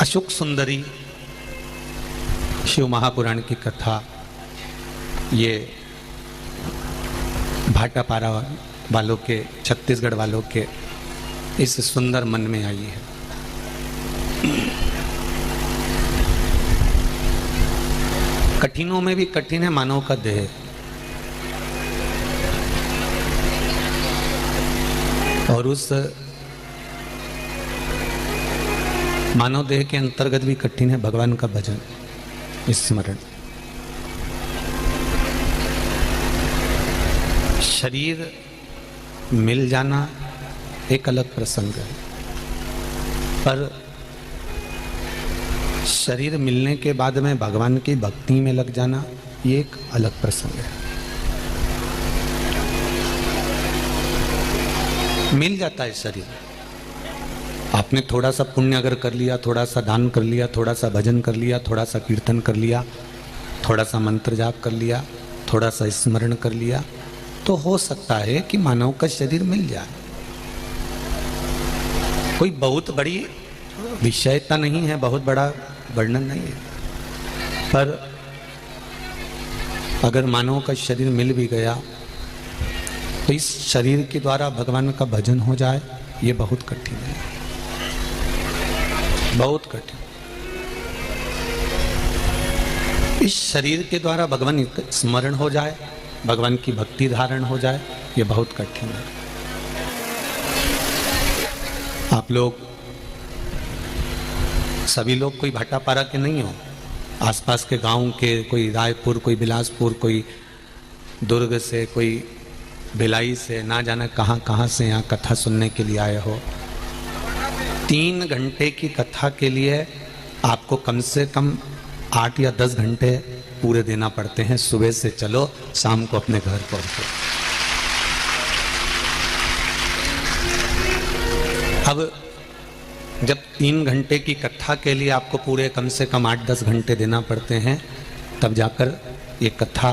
अशोक सुंदरी शिव महापुराण की कथा ये भाटापारा वालों के, छत्तीसगढ़ वालों के इस सुंदर मन में आई है। कठिनों में भी कठिन है मानव का देह। और उस मानव देह के अंतर्गत भी कठिन है भगवान का भजन, स्मरण। शरीर मिल जाना एक अलग प्रसंग है, पर शरीर मिलने के बाद में भगवान की भक्ति में लग जाना ये एक अलग प्रसंग है। मिल जाता है शरीर, आपने थोड़ा सा पुण्य अगर कर लिया, थोड़ा सा दान कर लिया, थोड़ा सा भजन कर लिया, थोड़ा सा कीर्तन कर लिया, थोड़ा सा मंत्र जाप कर लिया, थोड़ा सा स्मरण कर लिया, तो हो सकता है कि मानव का शरीर मिल जाए। कोई बहुत बड़ी विषयता नहीं है, बहुत बड़ा वर्णन नहीं है, पर अगर मानव का शरीर मिल भी गया तो इस शरीर के द्वारा भगवान का भजन हो जाए, ये बहुत कठिन है, बहुत कठिन। इस शरीर के द्वारा भगवान स्मरण हो जाए, भगवान की भक्ति धारण हो जाए, ये बहुत कठिन है। आप लोग सभी लोग कोई भाटापारा के नहीं हो, आसपास के गांव के, कोई रायपुर, कोई बिलासपुर, कोई दुर्ग से, कोई भिलाई से, ना जाने कहाँ कहाँ से यहाँ कथा सुनने के लिए आए हो। 3 घंटे की कथा के लिए आपको कम से कम 8 या 10 घंटे पूरे देना पड़ते हैं। सुबह से चलो, शाम को अपने घर पहुंचो। अब जब 3 घंटे की कथा के लिए आपको पूरे कम से कम 8-10 घंटे देना पड़ते हैं, तब जाकर ये कथा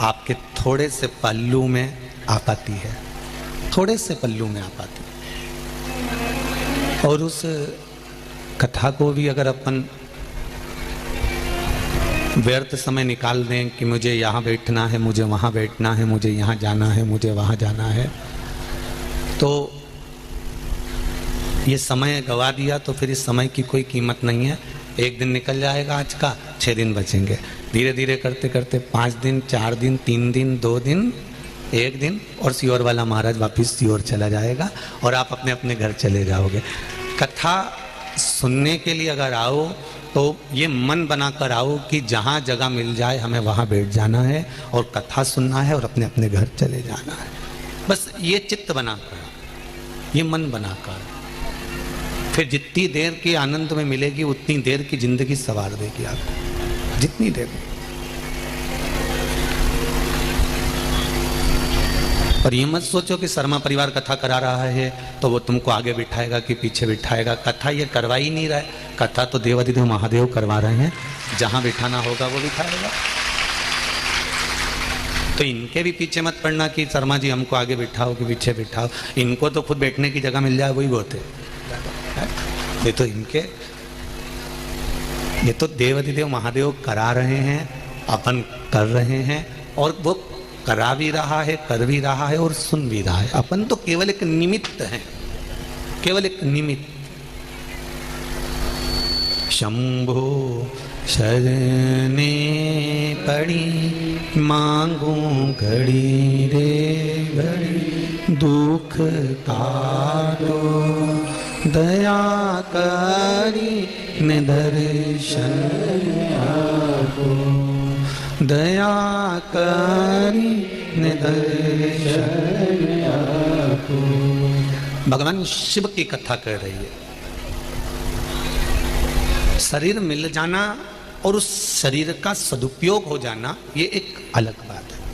आपके थोड़े से पल्लू में आ पाती है, थोड़े से पल्लू में आ पाती है। और उस कथा को भी अगर अपन व्यर्थ समय निकाल दें कि मुझे यहाँ बैठना है, मुझे वहाँ बैठना है, मुझे यहाँ जाना है, मुझे वहाँ जाना है, तो ये समय गवा दिया तो फिर इस समय की कोई कीमत नहीं है। एक दिन निकल जाएगा आज का, 6 दिन बचेंगे। धीरे धीरे करते करते 5 दिन, 4 दिन, 3 दिन, 2 दिन, 1 दिन, और सियोर वाला महाराज वापिस सियोर चला जाएगा और आप अपने अपने घर चले जाओगे। कथा सुनने के लिए अगर आओ तो ये मन बनाकर आओ कि जहाँ जगह मिल जाए हमें वहाँ बैठ जाना है और कथा सुनना है और अपने अपने घर चले जाना है। बस ये चित्त बनाकर, ये मन बनाकर, फिर जितनी देर के आनंद में मिलेगी उतनी देर की जिंदगी सवार देगी आपको, जितनी देर में। पर ये मत सोचो कि शर्मा परिवार कथा करा रहा है तो वो तुमको आगे बिठाएगा कि पीछे बिठाएगा। कथा ये करवा ही नहीं रहा है, कथा तो देवाधिदेव महादेव करवा रहे हैं। जहां बिठाना होगा वो बिठाएगा। तो इनके भी पीछे मत पड़ना कि शर्मा जी हमको आगे बिठाओ कि पीछे बिठाओ। इनको तो खुद बैठने की जगह मिल जाए वही बहुत है। ये तो इनके, ये तो देवाधिदेव महादेव करा रहे हैं, अपन कर रहे हैं, और वो करा भी रहा है, कर भी रहा है और सुन भी रहा है। अपन तो केवल एक निमित्त हैं, केवल एक निमित्त। शंभो शरणे पड़ी मांगूं घड़ी रे घड़ी, दुख काटो दया करी निदर्शन आपो, दया करी निदर्शन आपो। भगवान शिव की कथा कर रही है। शरीर मिल जाना और उस शरीर का सदुपयोग हो जाना ये एक अलग बात है।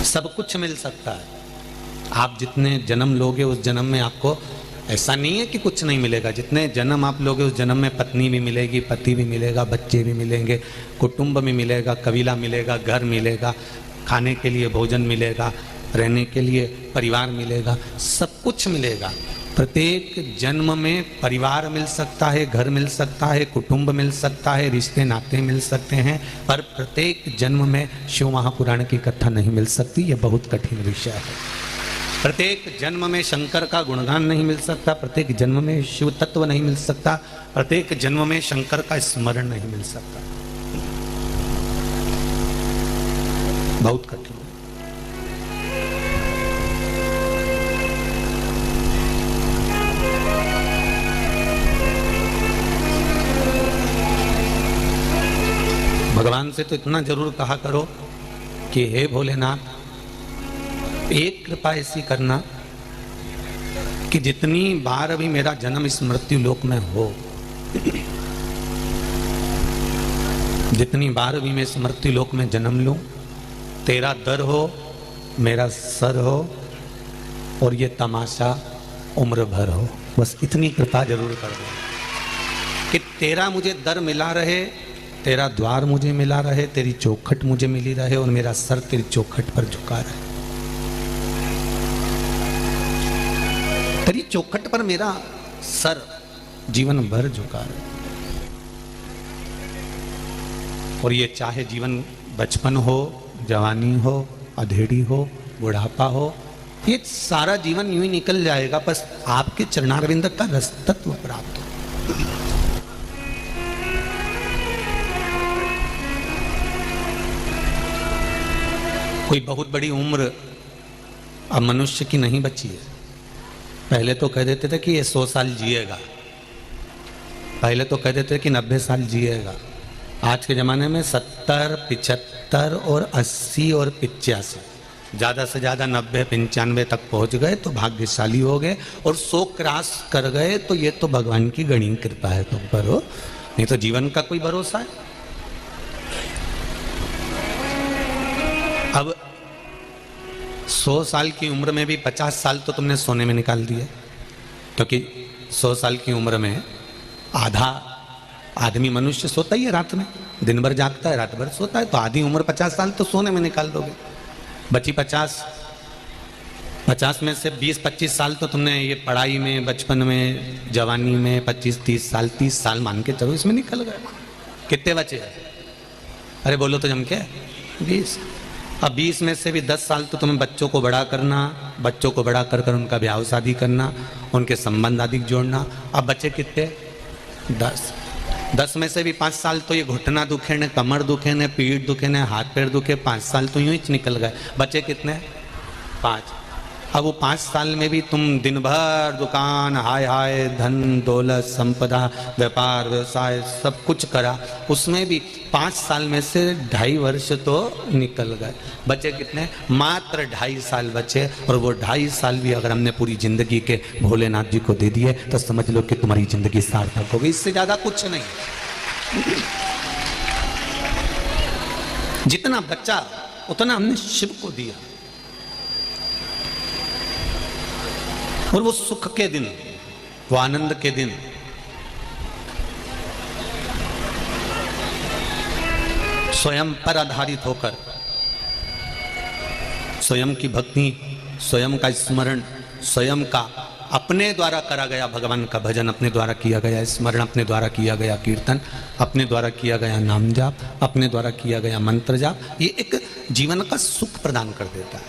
सब कुछ मिल सकता है। आप जितने जन्म लोगे उस जन्म में आपको, ऐसा नहीं है कि कुछ नहीं मिलेगा। जितने जन्म आप लोगे उस जन्म में पत्नी भी मिलेगी, पति भी मिलेगा, बच्चे भी मिलेंगे, कुटुंब भी मिलेगा, कबीला मिलेगा, घर मिलेगा, खाने के लिए भोजन मिलेगा, रहने के लिए परिवार मिलेगा, सब कुछ मिलेगा। प्रत्येक जन्म में परिवार मिल सकता है, घर मिल सकता है, कुटुंब मिल सकता है, रिश्ते नाते मिल सकते हैं, पर प्रत्येक जन्म में शिव महापुराण की कथा नहीं मिल सकती। यह बहुत कठिन विषय है। प्रत्येक जन्म में शंकर का गुणगान नहीं मिल सकता, प्रत्येक जन्म में शिव तत्व नहीं मिल सकता, प्रत्येक जन्म में शंकर का स्मरण नहीं मिल सकता। बहुत कठिन। भगवान से तो इतना जरूर कहा करो कि हे भोलेनाथ, एक कृपा ऐसी करना कि जितनी बार अभी मेरा जन्म इस मृत्यु लोक में हो, जितनी बार भी मैं इस मृत्यु लोक में जन्म लूं, तेरा दर हो, मेरा सर हो, और ये तमाशा उम्र भर हो। बस इतनी कृपा जरूर कर दो कि तेरा मुझे दर मिला रहे, तेरा द्वार मुझे मिला रहे, तेरी चौखट मुझे मिली रहे, और मेरा सर तेरी चौखट पर झुका रहे। तेरी चौखट पर मेरा सर जीवन भर झुका रहे। और ये चाहे जीवन बचपन हो, जवानी हो, अधेड़ी हो, बुढ़ापा हो, ये सारा जीवन यूं ही निकल जाएगा, बस आपके चरणारविंद का रसतत्व प्राप्त हो। कोई बहुत बड़ी उम्र अब मनुष्य की नहीं बची है। पहले तो कह देते थे कि ये 100 साल जिएगा, पहले तो कह देते थे कि 90 साल जिएगा। आज के ज़माने में 70, 75 और 80 और 85, ज़्यादा से ज़्यादा 90, 95 तक पहुंच गए तो भाग्यशाली हो गए, और 100 क्रॉस कर गए तो ये तो भगवान की गणित कृपा है तुम पर हो, नहीं तो जीवन का कोई भरोसा है। अब 100 साल की उम्र में भी 50 साल तो तुमने सोने में निकाल दिए, क्योंकि 100 साल की उम्र में आधा आदमी मनुष्य सोता ही है रात में, दिन भर जागता है, रात भर सोता है, तो आधी उम्र 50 साल तो सोने में निकाल दोगे। बची 50 में से 20-25 साल तो तुमने ये पढ़ाई में, बचपन में, जवानी में 25-30 साल, 30 साल मान के चलो इसमें निकल गए। कितने बचे? अरे बोलो तो जम के 20। अब 20 में से भी 10 साल तो तुम्हें बच्चों को बड़ा करना, बच्चों को बड़ा कर उनका ब्याह शादी करना, उनके संबंध आदि जोड़ना। अब बचे कितने? 10 में से भी 5 साल तो ये घुटना दुखे ने, कमर दुखे ने, पीठ दुखे ने, हाथ पैर दुखे, 5 साल तो यूं ही निकल गए। बचे कितने? 5। अब वो 5 साल में भी तुम दिन भर दुकान, हाय हाय, धन दौलत संपदा, व्यापार व्यवसाय सब कुछ करा, उसमें भी 5 साल में से 2.5 वर्ष तो निकल गए। बचे कितने? मात्र 2.5 साल बचे, और वो 2.5 साल भी अगर हमने पूरी जिंदगी के भोलेनाथ जी को दे दिए तो समझ लो कि तुम्हारी जिंदगी सार्थक हो गई। इससे ज्यादा कुछ नहीं। जितना बचा उतना हमने शिव को दिया, और वो सुख के दिन, वो आनंद के दिन, स्वयं पर आधारित होकर स्वयं की भक्ति, स्वयं का स्मरण, स्वयं का अपने द्वारा करा गया भगवान का भजन, अपने द्वारा किया गया स्मरण, अपने द्वारा किया गया कीर्तन, अपने द्वारा किया गया नाम जाप, अपने द्वारा किया गया मंत्र जाप, ये एक जीवन का सुख प्रदान कर देता है।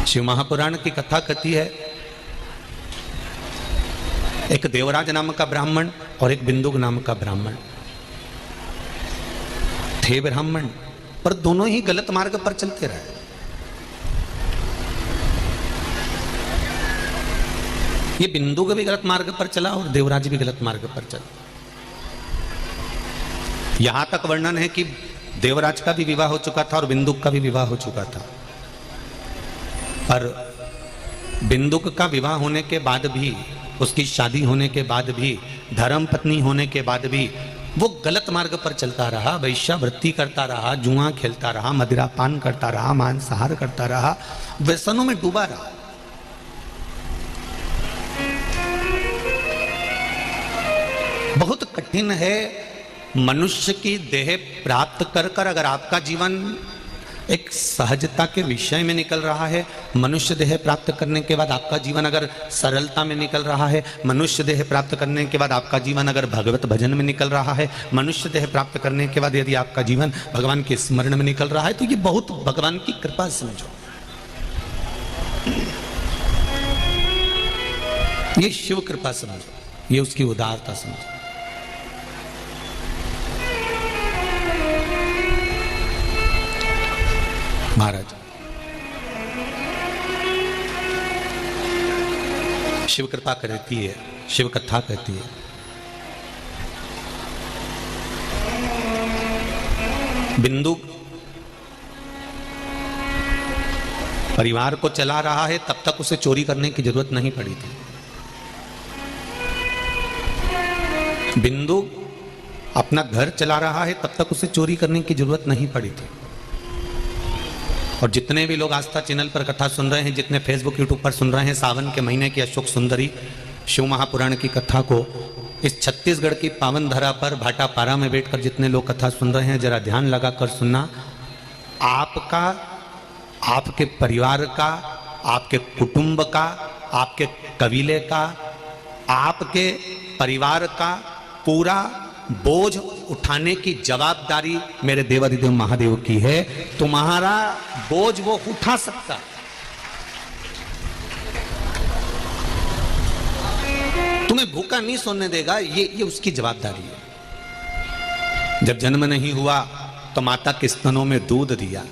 शिव महापुराण की कथा कथी है, एक देवराज नाम का ब्राह्मण और एक बिंदुक नाम का ब्राह्मण थे। ब्राह्मण पर दोनों ही गलत मार्ग पर चलते रहे। ये बिंदुक भी गलत मार्ग पर चला और देवराज भी गलत मार्ग पर चला। यहां तक वर्णन है कि देवराज का भी विवाह हो चुका था और बिंदुक का भी विवाह हो चुका था, पर बिंदुक का विवाह होने के बाद भी, उसकी शादी होने के बाद भी, धर्म पत्नी होने के बाद भी वो गलत मार्ग पर चलता रहा, वैश्यावृत्ति करता रहा, जुआ खेलता रहा, मदिरापान करता रहा, मांसाहार करता रहा, व्यसनों में डूबा रहा। बहुत कठिन है मनुष्य की देह प्राप्त कर कर अगर आपका जीवन एक सहजता के विषय में निकल रहा है। मनुष्य देह प्राप्त करने के बाद आपका जीवन अगर सरलता में निकल रहा है, मनुष्य देह प्राप्त करने के बाद आपका जीवन अगर भगवत भजन में निकल रहा है, मनुष्य देह प्राप्त करने के बाद यदि आपका जीवन भगवान के स्मरण में निकल रहा है, तो ये बहुत भगवान की कृपा समझो। ये शिव कृपा समझो, ये उसकी उदारता समझो। महाराज शिव कृपा करती है, शिव कथा कहती है। बिंदु परिवार को चला रहा है, तब तक उसे चोरी करने की जरूरत नहीं पड़ी थी। बिंदु अपना घर चला रहा है, तब तक उसे चोरी करने की जरूरत नहीं पड़ी थी। और जितने भी लोग आस्था चैनल पर कथा सुन रहे हैं, जितने फेसबुक यूट्यूब पर सुन रहे हैं, सावन के महीने की अशोक सुंदरी शिव महापुराण की कथा को इस छत्तीसगढ़ की पावन धरा पर भाटापारा में बैठकर जितने लोग कथा सुन रहे हैं, जरा ध्यान लगाकर सुनना। आपका, आपके परिवार का, आपके कुटुंब का, आपके कबीले का, आपके परिवार का पूरा बोझ उठाने की जवाबदारी मेरे देवाधिदेव महादेव की है। तुम्हारा बोझ वो उठा सकता, तुम्हें भूखा नहीं सोने देगा, ये उसकी जवाबदारी है। जब जन्म नहीं हुआ तो माता के स्तनों में दूध दिया।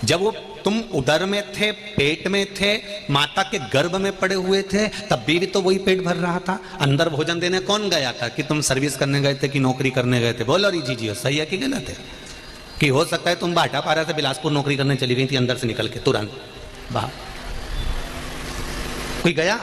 जब वो तुम उदर में थे, पेट में थे, माता के गर्भ में पड़े हुए थे, तब भी तो वही पेट भर रहा था। अंदर भोजन देने कौन गया था? कि तुम सर्विस करने गए थे कि नौकरी करने गए थे? बोलो री जी सही है कि गलत है? कि हो सकता है तुम भाटापारा से बिलासपुर नौकरी करने चली गई थी अंदर से निकल के तुरंत बाहर, कोई गया?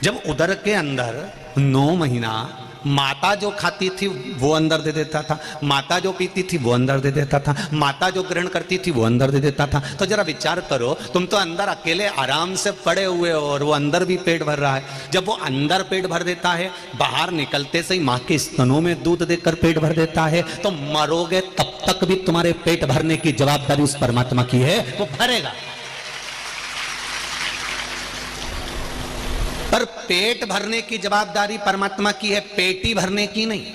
जब उदर के अंदर 9 महीना माता जो खाती थी वो अंदर दे देता था, माता जो पीती थी वो अंदर दे देता था, माता जो ग्रहण करती थी वो अंदर दे देता था। तो जरा विचार करो, तुम तो अंदर अकेले आराम से पड़े हुए हो और वो अंदर भी पेट भर रहा है। जब वो अंदर पेट भर देता है, बाहर निकलते से ही माँ के स्तनों में दूध देकर पेट भर देता है, तो मरोगे तब तक भी तुम्हारे पेट भरने की जवाबदारी उस परमात्मा की है, वो भरेगा। पर पेट भरने की जवाबदारी परमात्मा की है, पेटी भरने की नहीं।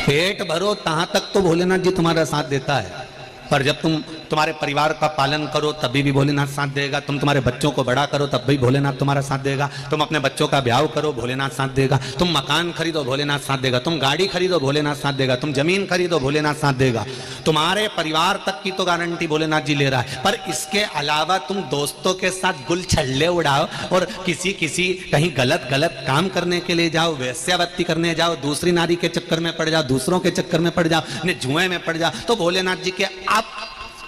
पेट भरो तहां तक तो भोलेनाथ जी तुम्हारा साथ देता है, पर जब तुम तुम्हारे परिवार का पालन करो तभी भी भोलेनाथ साथ देगा। तुम तुम्हारे बच्चों को बड़ा करो तब भी भोलेनाथ तुम्हारा साथ देगा। तुम अपने बच्चों का ब्याह करो, भोलेनाथ साथ देगा। तुम मकान खरीदो, भोलेनाथ साथ देगा। तुम गाड़ी खरीदो, भोलेनाथ साथ देगा। तुम जमीन खरीदो, भोलेनाथ साथ देगा। तुम्हारे परिवार तक की तो गारंटी भोलेनाथ जी ले रहा है, पर इसके अलावा तुम दोस्तों के साथ गुल छल्ले उड़ाओ और किसी कहीं गलत काम करने के लिए जाओ, वेश्यावृत्ति करने जाओ, दूसरी नारी के चक्कर में पड़ जाओ, दूसरों के चक्कर में पड़ जाओ, जुए में पड़ जाओ, तो भोलेनाथ जी के अब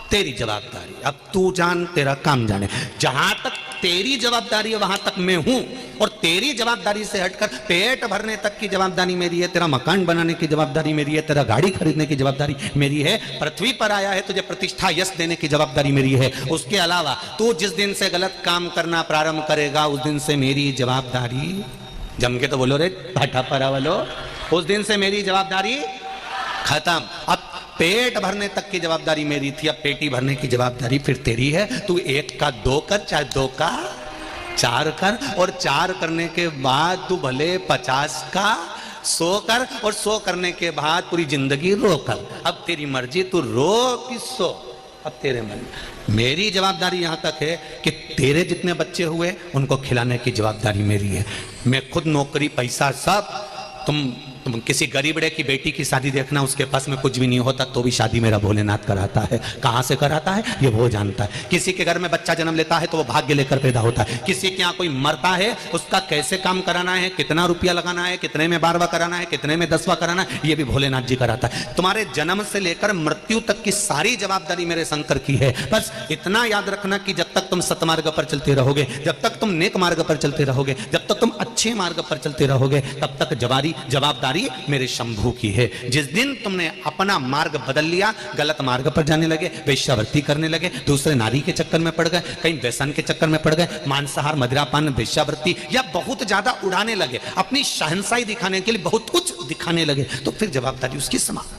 तेरी जवाबदारी, अब तू जान, तेरा काम जाने। जहां तक तेरी जवाबदारी है वहां तक मैं हूं, और तेरी जवाबदारी से हटकर पेट भरने तक की जवाबदारी मेरी है, तेरा मकान बनाने की जवाबदारी मेरी है, तेरा गाड़ी खरीदने की जवाबदारी मेरी है, पृथ्वी पर आया है तुझे प्रतिष्ठा यश देने की जवाबदारी मेरी है। उसके अलावा तू जिस दिन से गलत काम करना प्रारंभ करेगा उस दिन से मेरी जवाबदारी, जम के तो बोलो रे भाटापारा वालो, उस दिन से मेरी जवाबदारी खत्म। अब पेट भरने तक की जवाबदारी मेरी थी, अब पेटी भरने की जवाबदारी फिर तेरी है। तू 1 का 2 कर, चाहे 2 का 4 कर, और 4 करने के बाद तू भले 50 का 100 कर, और 100 करने के बाद पूरी जिंदगी रो कर। अब तेरी मर्जी, तू रो कि 100, अब तेरे मन। मेरी जवाबदारी यहां तक है कि तेरे जितने बच्चे हुए उनको खिलाने की जवाबदारी मेरी है। मैं खुद नौकरी पैसा सब, तुम किसी गरीबड़े की बेटी की शादी देखना, उसके पास में कुछ भी नहीं होता तो भी शादी मेरा भोलेनाथ कराता है। कहां से कराता है ये वो जानता है। किसी के घर में बच्चा जन्म लेता है तो वो भाग्य लेकर पैदा होता है। किसी के यहाँ कोई मरता है, उसका कैसे काम कराना है, कितना रुपया लगाना है, कितने में 12वां कराना है, कितने में 10वां कराना है, ये भी भोलेनाथ जी कराता है। तुम्हारे जन्म से लेकर मृत्यु तक की सारी जवाबदारी मेरे शंकर की है। बस इतना याद रखना कि जब तक तुम सतमार्ग पर चलते रहोगे, जब तक तुम नेक मार्ग पर चलते रहोगे, जब तक तुम अच्छे मार्ग पर चलते रहोगे, तब तक जवाबदारी मेरे शंभू की है। जिस दिन तुमने अपना मार्ग बदल लिया, गलत मार्ग पर जाने लगे, वेश्यावृत्ति करने लगे, दूसरे नारी के चक्कर में पड़ गए, कहीं व्यसन के चक्कर में पड़ गए, मांसाहार, मदिरापान, वेश्यावृत्ति या बहुत ज्यादा उड़ाने लगे, अपनी शहंशाही दिखाने के लिए बहुत कुछ दिखाने लगे तो फिर जवाबदारी उसकी समाप्त,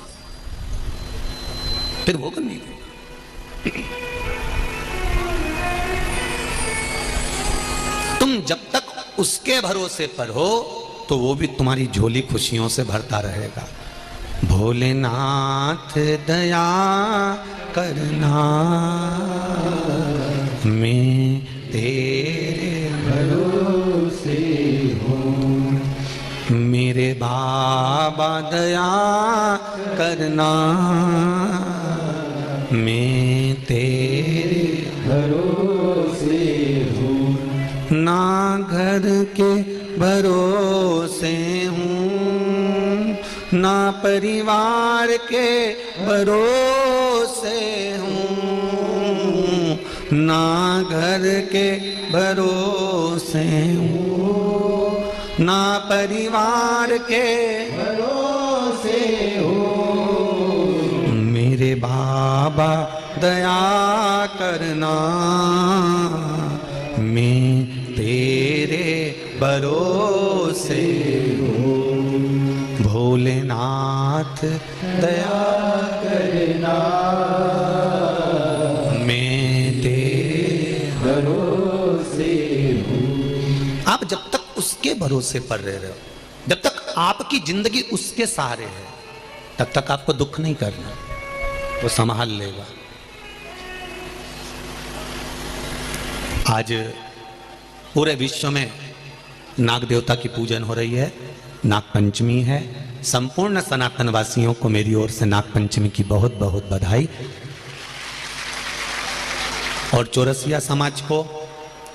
फिर वो करनी है। तुम जब तक उसके भरोसे पर हो तो वो भी तुम्हारी झोली खुशियों से भरता रहेगा। भोलेनाथ दया करना, मैं तेरे भरोसे हूँ। मेरे बाबा दया करना, मैं तेरे भरोसे हूँ। ना घर के भरोसे हूँ, ना परिवार के भरोसे हूँ, ना घर के भरोसे हूँ, ना परिवार के भरोसे हूँ। मेरे बाबा दया करना, मैं तेरे भरोसे हूँ। भोलेनाथ दया करना, मैं तेरे भरोसे हूँ। आप जब तक उसके भरोसे पर रह रहे हो, जब तक आपकी जिंदगी उसके सहारे है, तब तक आपको दुख नहीं करना, वो संभाल लेगा। आज पूरे विश्व में नाग देवता की पूजन हो रही है, नाग पंचमी है। संपूर्ण सनातन वासियों को मेरी ओर से नाग पंचमी की बहुत बहुत बधाई। और चौरसिया समाज को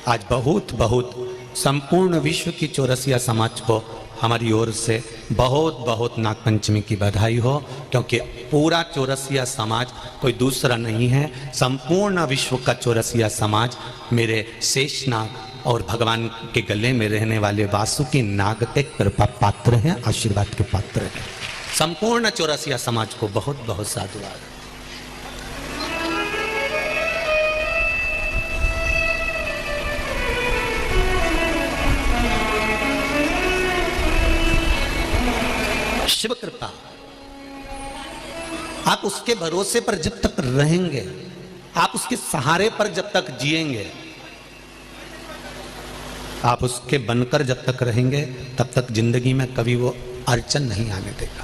आज बहुत बहुत, संपूर्ण विश्व की चौरसिया समाज को हमारी ओर से बहुत बहुत नाग पंचमी की बधाई हो, क्योंकि पूरा चौरसिया समाज कोई दूसरा नहीं है। संपूर्ण विश्व का चौरसिया समाज मेरे शेषनाग और भगवान के गले में रहने वाले वासुकी नाग के कृपा पात्र हैं, आशीर्वाद के पात्र हैं। संपूर्ण चौरसिया समाज को बहुत बहुत साधुवाद। शिव कृपा, आप उसके भरोसे पर जब तक रहेंगे, आप उसके सहारे पर जब तक जिएंगे, आप उसके बनकर जब तक रहेंगे, तब तक जिंदगी में कभी वो अड़चन नहीं आने देगा।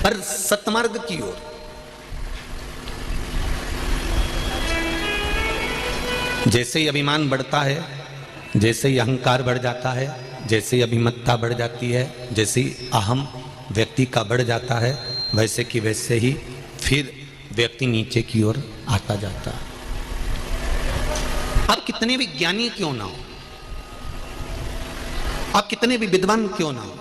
पर सतमार्ग की ओर, जैसे ही अभिमान बढ़ता है, जैसे ही अहंकार बढ़ जाता है, जैसे ही अभिमत्ता बढ़ जाती है, जैसे ही अहम व्यक्ति का बढ़ जाता है, वैसे कि वैसे ही फिर व्यक्ति नीचे की ओर आता जाता है। आप कितने भी ज्ञानी क्यों ना हो, आप कितने भी विद्वान क्यों ना हो,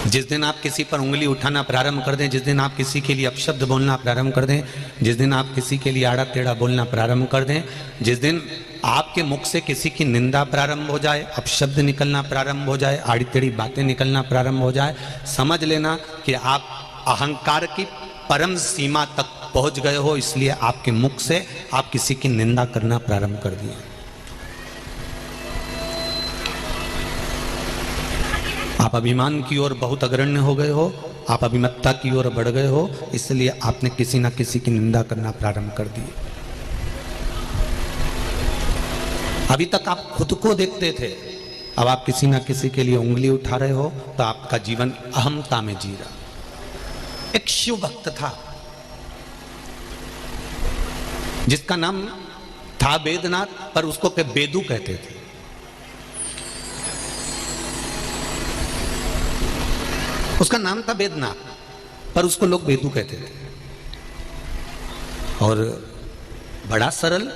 जिस दिन आप किसी पर उंगली उठाना प्रारंभ कर दें, जिस दिन आप किसी के लिए अपशब्द बोलना प्रारंभ कर दें, जिस दिन आप किसी के लिए आड़ा टेढ़ा बोलना प्रारंभ कर दें, जिस दिन आपके मुख से किसी की निंदा प्रारंभ हो जाए, अपशब्द निकलना प्रारंभ हो जाए, आड़ी टेढ़ी बातें निकलना प्रारंभ हो जाए, समझ लेना कि आप अहंकार की परम सीमा तक पहुंच गए हो। इसलिए आपके मुख से आप किसी की निंदा करना प्रारंभ कर दिए। आप अभिमान की ओर बहुत अग्रण्य हो गए हो, आप अभिमत्ता की ओर बढ़ गए हो, इसलिए आपने किसी ना किसी की निंदा करना प्रारंभ कर दी। अभी तक आप खुद को देखते थे, अब आप किसी ना किसी के लिए उंगली उठा रहे हो, तो आपका जीवन अहमता में जी रहा। एक शिव भक्त था जिसका नाम था वेदनाथ, पर उसको बेदू कहते थे। उसका नाम था वेदनाथ, पर उसको लोग बेदू कहते थे। और बड़ा सरल,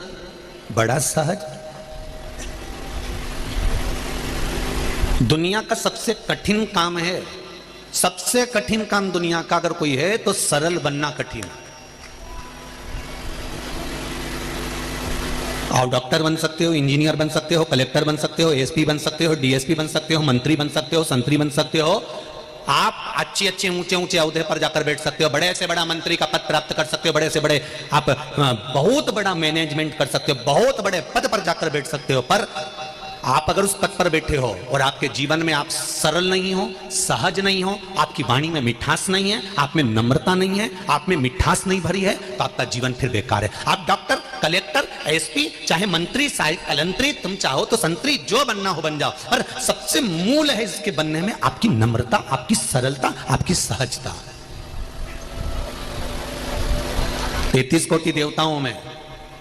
बड़ा सहज, दुनिया का सबसे कठिन काम है, सबसे कठिन काम दुनिया का अगर कोई है तो सरल बनना कठिन है। आप डॉक्टर बन सकते हो, इंजीनियर बन सकते हो, कलेक्टर बन सकते हो, एसपी बन सकते हो, डीएसपी बन सकते हो, मंत्री बन सकते हो, संतरी बन सकते हो, आप अच्छे अच्छे ऊंचे ऊंचे ओहदे पर जाकर बैठ सकते हो, बड़े से बड़ा मंत्री का पद प्राप्त कर सकते हो, बड़े से बड़े आप बहुत बड़ा मैनेजमेंट कर सकते हो, बहुत बड़े पद पर जाकर बैठ सकते हो, पर आप अगर उस पद पर बैठे हो और आपके जीवन में आप सरल नहीं हो, सहज नहीं हो, आपकी वाणी में मिठास नहीं है, आप में नम्रता नहीं है, आप में मिठास नहीं भरी है, तो आपका जीवन फिर बेकार है। आप डॉक्टर, कलेक्टर, एसपी, चाहे मंत्री, सहायक कलंत्री, तुम चाहो तो संतरी, जो बनना हो बन जाओ, पर सबसे मूल है इसके बनने में आपकी नम्रता, आपकी सरलता, आपकी सहजता। 33 कोटि देवताओं में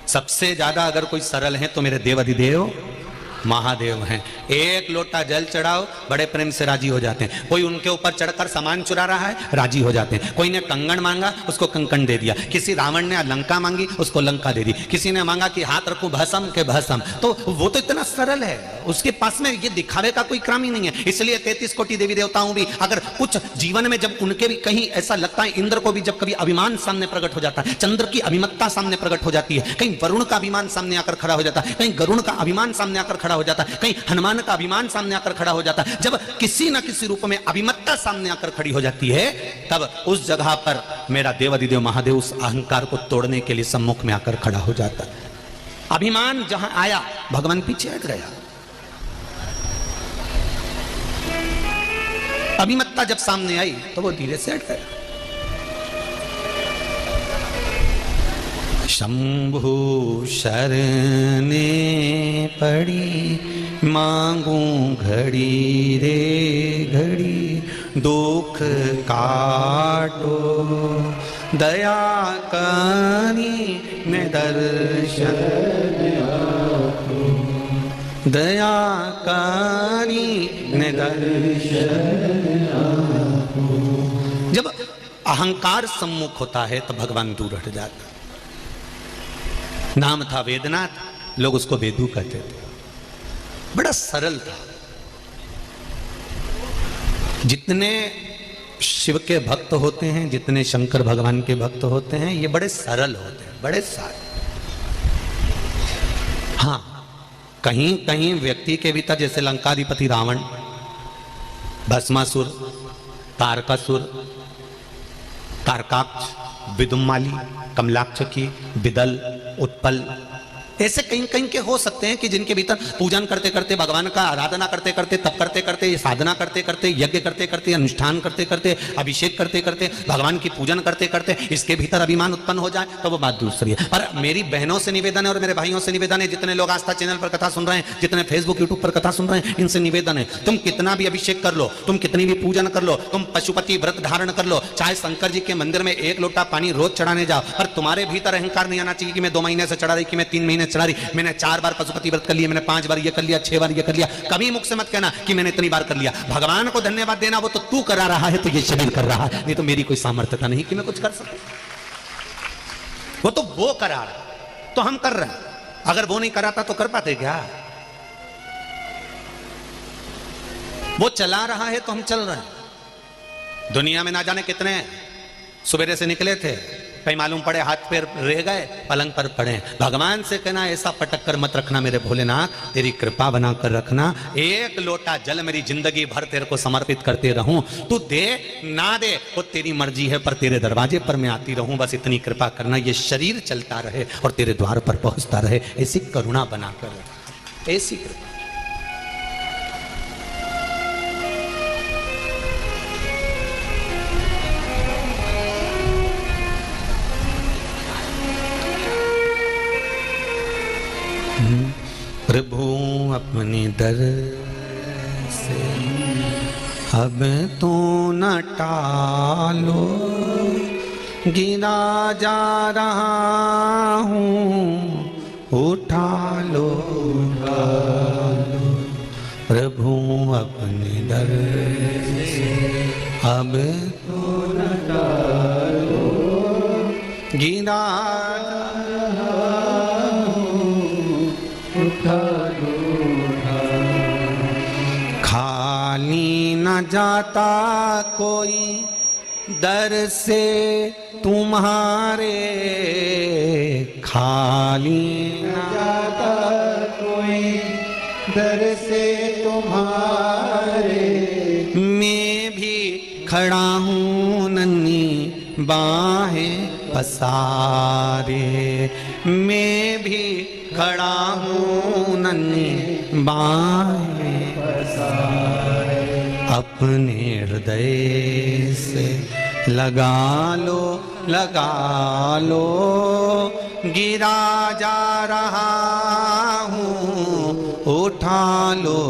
सबसे ज्यादा अगर कोई सरल है तो मेरे देवाधिदेव महादेव हैं। एक लोटा जल चढ़ाओ, बड़े प्रेम से राजी हो जाते हैं। कोई उनके ऊपर चढ़कर सामान चुरा रहा है, राजी हो जाते हैं। कोई ने कंगन मांगा, उसको कंकण दे दिया। किसी रावण ने लंका मांगी, उसको लंका दे दी। किसी ने मांगा कि हाथ रखूं भस्म के भस्म, तो वो तो इतना सरल है, उसके पास में ये दिखावे का कोई क्रम ही नहीं है। इसलिए 33 कोटि देवी देवताओं भी अगर कुछ जीवन में जब उनके भी कहीं ऐसा लगता है, इंद्र को भी जब कभी अभिमान सामने प्रकट हो जाता है, चंद्र की अभिमत्ता सामने प्रकट हो जाती है, कहीं वरुण का अभिमान सामने आकर खड़ा हो जाता है, कहीं गरुण का अभिमान सामने आकर खड़ा हो जाता है, कहीं हनुमान का अभिमान सामने आकर खड़ा हो जाता है, जब किसी ना किसी रूप में अभिमत्ता सामने आकर खड़ी हो जाती है, तब उस जगह पर मेरा देवाधिदेव महादेव उस अहंकार को तोड़ने के लिए सम्मुख में आकर खड़ा हो जाता है। अभिमान जहां आया, भगवान पीछे हट गया। अभिमत्ता जब सामने आई तो वो धीरे से हट गया। शंभु शरणे पड़ी, मांगू घड़ी रे घड़ी, दुख काटो दया करी मैं दर्शन आपको, दया करी मैं दर्शन आपको। जब अहंकार सम्मुख होता है तो भगवान दूर हट जाता। नाम था वेदनाथ, लोग उसको वेदू कहते थे, बड़ा सरल था। जितने शिव के भक्त होते हैं, जितने शंकर भगवान के भक्त होते हैं, ये बड़े सरल होते हैं, बड़े सारे। हाँ, कहीं कहीं व्यक्ति के भीतर, जैसे लंकाधिपति रावण, भस्मासुर, तारकासुर, तारकाक्ष, विदुमाली, कमलाक्षकी, बिदल, उत्पल, ऐसे कहीं कहीं के हो सकते हैं कि जिनके भीतर पूजन करते करते, भगवान का आराधना करते करते, तप करते करते, साधना करते करते, यज्ञ करते करते, अनुष्ठान करते करते, अभिषेक करते करते, भगवान की पूजन करते करते इसके भीतर अभिमान उत्पन्न हो जाए, तो वो बात दूसरी है। पर मेरी बहनों से निवेदन है और मेरे भाइयों से निवेदन है, जितने लोग आस्था चैनल पर कथा सुन रहे हैं, जितने फेसबुक यूट्यूब पर कथा सुन रहे हैं, इनसे निवेदन है, तुम कितना भी अभिषेक कर लो, तुम कितनी भी पूजन कर लो, तुम पशुपति व्रत धारण कर लो, चाहे शंकर जी के मंदिर में 1 लोटा पानी रोज चढ़ाने जाओ, पर तुम्हारे भीतर अहंकार नहीं आना चाहिए कि मैं 2 महीने से चढ़ा रही, कि मैं 3 महीने चढ़ा रही, मैंने 4 बार पशुपति व्रत कर लिया, मैंने 5 बार ये कर लिया, 6 बार ये कर लिया। कभी मुख से मत कहना कि मैंने इतनी बार कर लिया। भगवान को धन्यवाद देना, वो तो तू करा रहा है, तो ये शरीर कर रहा है, नहीं तो मेरी कोई सामर्थ्यता नहीं कि मैं कुछ कर सकूं। वो तो वो करा रहा, तो हम कर रहे हैं। अगर वो नहीं कराता तो कर पाते क्या? वो चला रहा है तो हम चल रहे हैं। दुनिया में ना जाने कितने सवेरे से निकले थे, कहीं मालूम पड़े हाथ पैर रह गए, पलंग पर पड़े। भगवान से कहना ऐसा पटक कर मत रखना मेरे भोलेनाथ, तेरी कृपा बना कर रखना, 1 लोटा जल मेरी जिंदगी भर तेरे को समर्पित करते रहूं, तू दे ना दे वो तेरी मर्जी है, पर तेरे दरवाजे पर मैं आती रहूं, बस इतनी कृपा करना, ये शरीर चलता रहे और तेरे द्वार पर पहुंचता रहे, ऐसी करुणा बनाकर रखना, ऐसी कृपा। प्रभु अपने दर से अब तो न टालो, गिरा जा रहा हूँ उठा लो, प्रभु अपने दर से अब तो न टालो, गिरा खाली न जाता कोई दर से तुम्हारे, खाली न जाता कोई दर से तुम्हारे, मैं भी खड़ा हूँ नन्ही बाहें पसारे, मैं भी खड़ा हूँ नन्ही बाहें पसारे, अपने हृदय से लगा लो गिरा जा रहा हूँ, उठा लो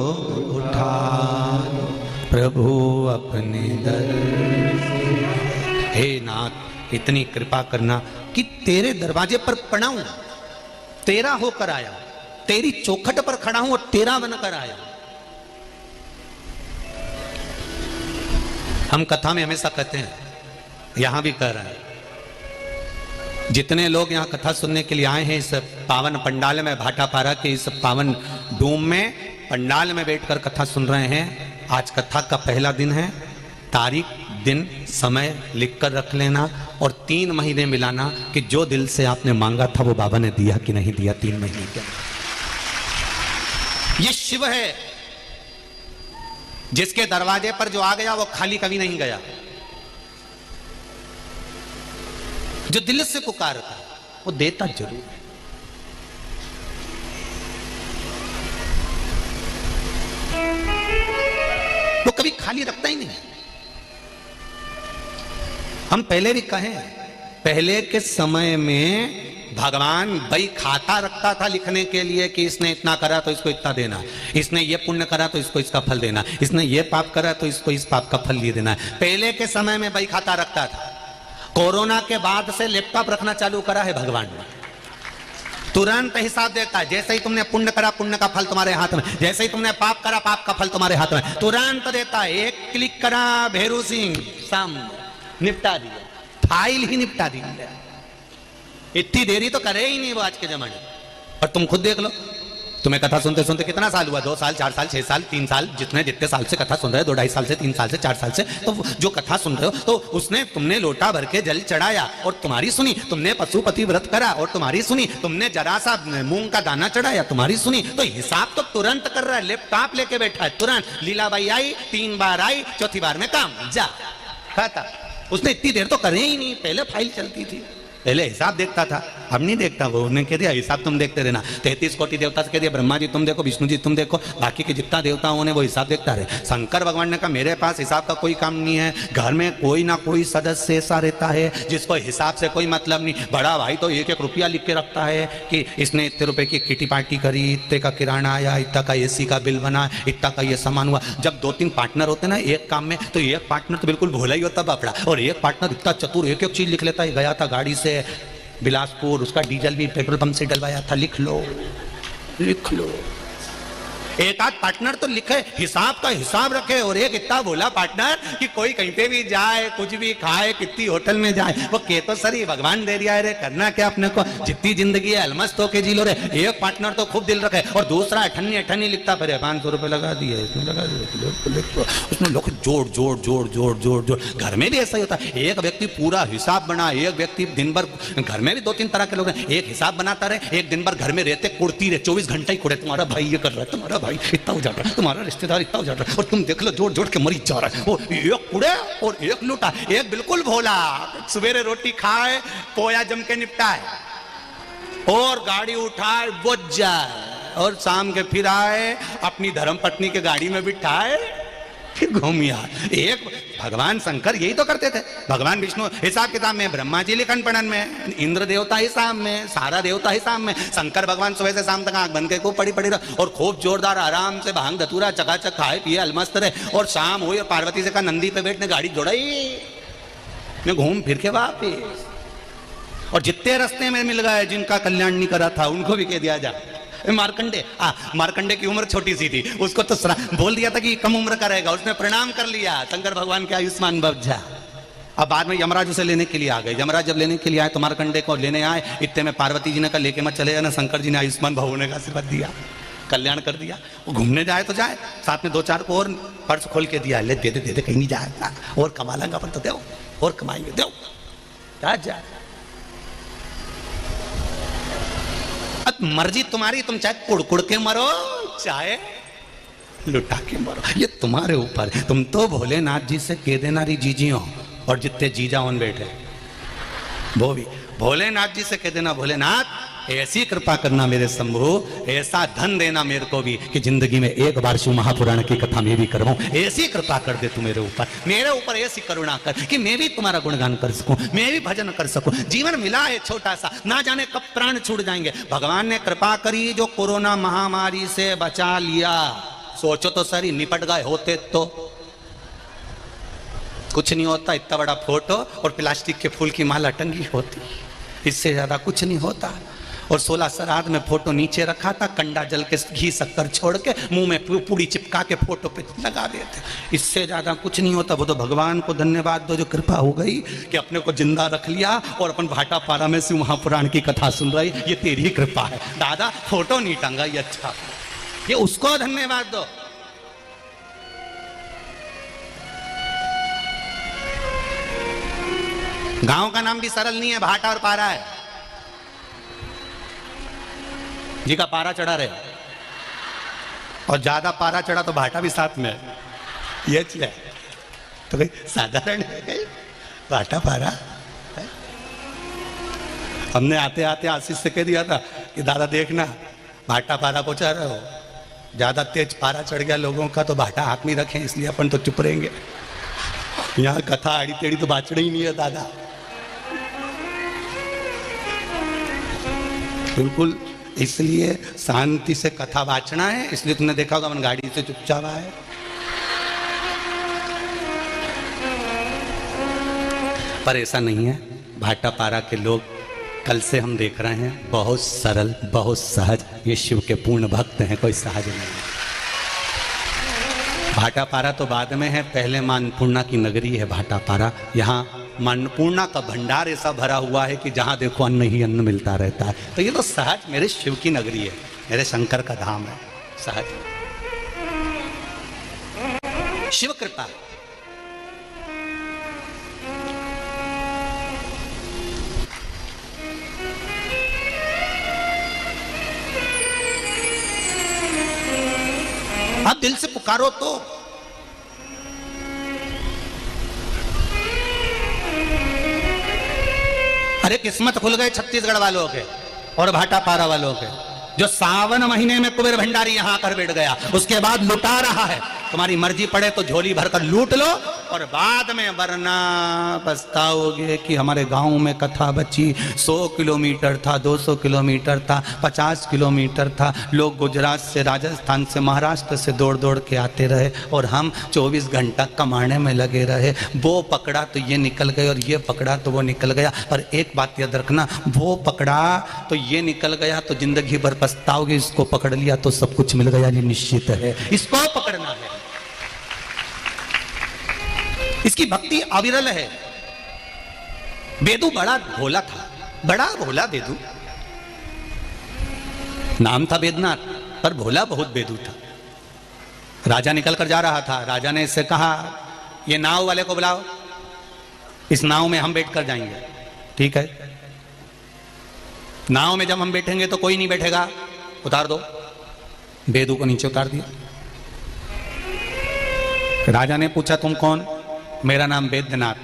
प्रभु अपने दर से। हे नाथ, इतनी कृपा करना कि तेरे दरवाजे पर पड़ा हूं, तेरा होकर आया, तेरी चौखट पर खड़ा हूं और तेरा बनकर आया। हम कथा में हमेशा कहते हैं, यहां भी कह रहे हैं, जितने लोग यहां कथा सुनने के लिए आए हैं इस पावन पंडाल में, भाटापारा के इस पावन डोम में पंडाल में बैठकर कथा सुन रहे हैं, आज कथा का पहला दिन है। तारीख, दिन, समय लिखकर रख लेना और 3 महीने मिलाना कि जो दिल से आपने मांगा था वो बाबा ने दिया कि नहीं दिया 3 महीने के अंदर। ये शिव है जिसके दरवाजे पर जो आ गया वो खाली कभी नहीं गया, जो दिल से पुकारता वो देता जरूर है। वो कभी खाली रखता ही नहीं। हम पहले भी कहें, पहले के समय में भगवान बही खाता रखता था लिखने के लिए कि इसने इतना करा तो इसको इतना देना, इसने ये पुण्य करा तो इसको इसका फल देना, इसने ये पाप करा तो इसको इस पाप का फल ये देना। पहले के समय में बही खाता रखता था। कोरोना के बाद से लैपटॉप रखना चालू करा है भगवान ने, तुरंत हिसाब देता है। जैसे ही तुमने पुण्य करा पुण्य का फल तुम्हारे हाथ में, जैसे ही तुमने पाप करा पाप का फल तुम्हारे हाथ में, तुरंत देता है। एक क्लिक करा भेरू सिंह सामने, निपटा दिया, फाइल ही निपटा दी। इतनी देरी तो करे ही नहीं वो आज के जमाने। और तुम खुद देख लो, तुम्हें कथा सुनते सुनते कितना साल हुआ? 2 साल, 4 साल, 6 साल, 3 साल, जितने साल से कथा सुन रहे हो, 2 ढाई साल से, 3 साल से, 4 साल से, तो जो कथा सुन रहे हो तो उसने तुमने लोटा भर के जल चढ़ाया और तुम्हारी सुनी, तुमने पशुपति व्रत करा और तुम्हारी सुनी, तुमने जरा सा मूंग का दाना चढ़ाया तुम्हारी सुनी। तो हिसाब तो तुरंत कर रहा है, लैपटॉप लेके बैठा है तुरंत। लीलाबाई आई, 3 बार आई, चौथी बार में काम जा खाता। उसने इतनी देर तो करे ही नहीं, पहले फाइल चलती थी, पहले हिसाब देखता था, अब नहीं देखता वो। उन्हें कह दिया हिसाब तुम देखते रहना। 33 कोटि देवता से कह दिया ब्रह्मा जी तुम देखो, विष्णु जी तुम देखो, बाकी के जितना देवताओं ने वो हिसाब देखता रहे। शंकर भगवान ने कहा मेरे पास हिसाब का कोई काम नहीं है, घर में कोई ना कोई सदस्य ऐसा रहता है जिसको हिसाब से कोई मतलब नहीं। बड़ा भाई तो 1-1 रुपया लिख के रखता है कि इसने इतने रुपए की किटी पार्टी करी, इतने का किराना आया, इतना का AC का बिल बना, इतना का ये सामान हुआ। जब 2-3 पार्टनर होते ना एक काम में, तो एक पार्टनर तो बिल्कुल भोला ही होता बापड़ा, और एक पार्टनर इतना चतुर, एक चीज लिख लेता है। गया था गाड़ी से बिलासपुर, उसका डीजल भी पेट्रोल पंप से डलवाया था, लिख लो। एक आध पार्टनर तो लिखे, हिसाब का हिसाब रखे, और एक इतना बोला पार्टनर कि कोई कहीं पे भी जाए, कुछ भी खाए, कितनी होटल में जाए, वो कह तो सही भगवान दे दिया है रे, करना क्या अपने को, जितनी जिंदगी है अलमस्त होके जी लो रे। एक पार्टनर तो खूब दिल रखे और दूसरा अठन्नी लिखता फिर 500 रुपए लगा दिए, इसमें लगा दिए, उसमें लोग जोड़ जोड़ जोड़ जोड़ जोड़ जोड़। घर में भी ऐसा ही होता है, एक व्यक्ति पूरा हिसाब बना, एक व्यक्ति दिन भर, घर में भी 2-3 तरह के लोग हैं, एक हिसाब बनाता रहे, एक दिन भर घर में रहते कुड़ती रहे, 24 घंटे ही कुड़े, तुम्हारा भाई ये कर रहा है, तुम्हारा भाई इतना हो जाता है, तुम्हारा रिश्तेदार इतना हो जाता है, और तुम देख लो जोड़ जोड़ के मरी जा रहा है। वो एक कुड़े और एक लूटा, एक बिल्कुल भोला, सवेरे रोटी खाए, पोया जम के निपटाए और गाड़ी उठाए बुझ जाए, और शाम के फिर आए अपनी धर्म पत्नी के गाड़ी में बिठाए फिर घूमिया। एक भगवान शंकर यही तो करते थे। भगवान विष्णु हिसाब किताब में, ब्रह्मा जी लिखन पढ़न में, इंद्र देवता हिसाब में, सारा देवता हिसाब में, शंकर भगवान सुबह से शाम तक आंख बंद के खूब पड़ी रहे और खूब जोरदार आराम से भांग धतूरा चकाचक खाए पिए अलमस्त रहे। और शाम हुई और पार्वती से कहा नंदी पे बैठने गाड़ी जोड़ाई, मैं घूम फिर के वापिस। और जितने रास्ते में मिल गए जिनका कल्याण नहीं करा था उनको भी कह दिया जा। मार्कंडे की उम्र छोटी सी थी, उसको तो बोल दिया था कि कम उम्र का रहेगा, उसने प्रणाम कर लिया, शंकर भगवान के आयुष्मान भव जा। अब बाद में यमराज उसे लेने के लिए आ गए। यमराज जब लेने के लिए आए तो मार्कंडे को लेने आए, इतने में पार्वती जी ने कहा लेके मत चले जाना, शंकर जी ने आयुष्मान भव होने का आशीर्वाद दिया, कल्याण कर दिया। वो घूमने जाए तो जाए, साथ में 2-4 को और पर्स खोल के दिया, ले दे दे कहीं नहीं जाएगा, और कमा लेंगे अपन तो दो, और कमाएंगे दो, जा अब मर्जी तुम्हारी, तुम चाहे कुड़कुड़ के मरो, चाहे लुटा के मरो, ये तुम्हारे ऊपर है। तुम तो भोलेनाथ जी से कह देना री जीजी हो, और जितने जीजा उन बैठे वो भी भोलेनाथ जी से कह देना, भोलेनाथ ऐसी कृपा करना मेरे शंभु, ऐसा धन देना मेरे को भी कि जिंदगी में एक बार शिव महापुराण की कथा मैं भी करवाऊं। ऐसी कृपा कर दे तू मेरे ऊपर ऐसी करुणा कर कि मैं भी तुम्हारा गुणगान कर सकूं, मैं भी भजन कर सकूं। जीवन मिला है छोटा सा, ना जाने कब प्राण छूट जाएंगे। भगवान ने कृपा करी, जो कोरोना महामारी से बचा लिया। सोचो तो सही, निपट गए होते तो कुछ नहीं होता। इतना बड़ा फोटो और प्लास्टिक के फूल की माला टंगी होती, इससे ज्यादा कुछ नहीं होता। और 16 श्राद्ध में फोटो नीचे रखा था, कंडा जल के घी शक्कर छोड़ के मुंह में पूड़ी चिपका के फोटो पे लगा देते, इससे ज्यादा कुछ नहीं होता। वो तो भगवान को धन्यवाद दो जो कृपा हो गई कि अपने को जिंदा रख लिया और अपन भाटापारा में शिव महापुराण की कथा सुन रही। ये तेरी कृपा है दादा, फोटो नहीं टंगा, ये अच्छा, ये उसको धन्यवाद दो। गांव का नाम भी सरल नहीं है, भाटा और पारा है। जी का पारा चढ़ा रहे, और ज्यादा पारा चढ़ा तो भाटा भी साथ में है। ये है तो भाई साधारण है भाटा पारा है। हमने आते आते आशीष से कह दिया था कि दादा देखना भाटा पारा पहुंचा रहे हो, ज्यादा तेज पारा चढ़ गया लोगों का तो भाटा हाथ में रखें, इसलिए अपन तो चुप रहेंगे। यहाँ कथा आड़ी टेढ़ी तो बाचड़ी ही नहीं है दादा, बिल्कुल। इसलिए शांति से कथा वाचना है। इसलिए तुमने देखा होगा अपन गाड़ी से चुपचाप आए। पर ऐसा नहीं है, भाटापारा के लोग कल से हम देख रहे हैं बहुत सरल, बहुत सहज। ये शिव के पूर्ण भक्त हैं, कोई सहज नहीं। भाटापारा तो बाद में है, पहले मां अन्नपूर्णा की नगरी है भाटापारा। यहाँ मां अन्नपूर्णा का भंडार ऐसा भरा हुआ है कि जहाँ देखो अन्न ही अन्न मिलता रहता है। तो ये तो सहज मेरे शिव की नगरी है, मेरे शंकर का धाम है, सहज शिव कृपा। आप दिल से पुकारो तो अरे किस्मत खुल गए छत्तीसगढ़ वालों के और भाटापारा वालों के, जो सावन महीने में कुबेर भंडारी यहां कर बैठ गया, उसके बाद लुटा रहा है। तुम्हारी मर्जी पड़े तो झोली भरकर लूट लो और बाद में वरना पछताओगे कि हमारे गांव में कथा बची। 100 किलोमीटर था, 200 किलोमीटर था, 50 किलोमीटर था। लोग गुजरात से, राजस्थान से, महाराष्ट्र से दौड़ दौड़ के आते रहे और हम 24 घंटा कमाने में लगे रहे। वो पकड़ा तो ये निकल गए और ये पकड़ा तो वो निकल गया। पर एक बात याद रखना, वो पकड़ा तो ये निकल गया तो जिंदगी भर पछताओगे, इसको पकड़ लिया तो सब कुछ मिल गया, ये निश्चित है। इसको पकड़ना है, इसकी भक्ति अविरल है। बेदू बड़ा भोला था, बड़ा भोला बेदू, नाम था बेदनाथ, पर भोला बहुत बेदू था। राजा निकल कर जा रहा था, राजा ने इससे कहा ये नाव वाले को बुलाओ, इस नाव में हम बैठ कर जाएंगे। ठीक है, नाव में जब हम बैठेंगे तो कोई नहीं बैठेगा, उतार दो। बेदू को नीचे उतार दिया। राजा ने पूछा तुम कौन? मेरा नाम बैद्यनाथ।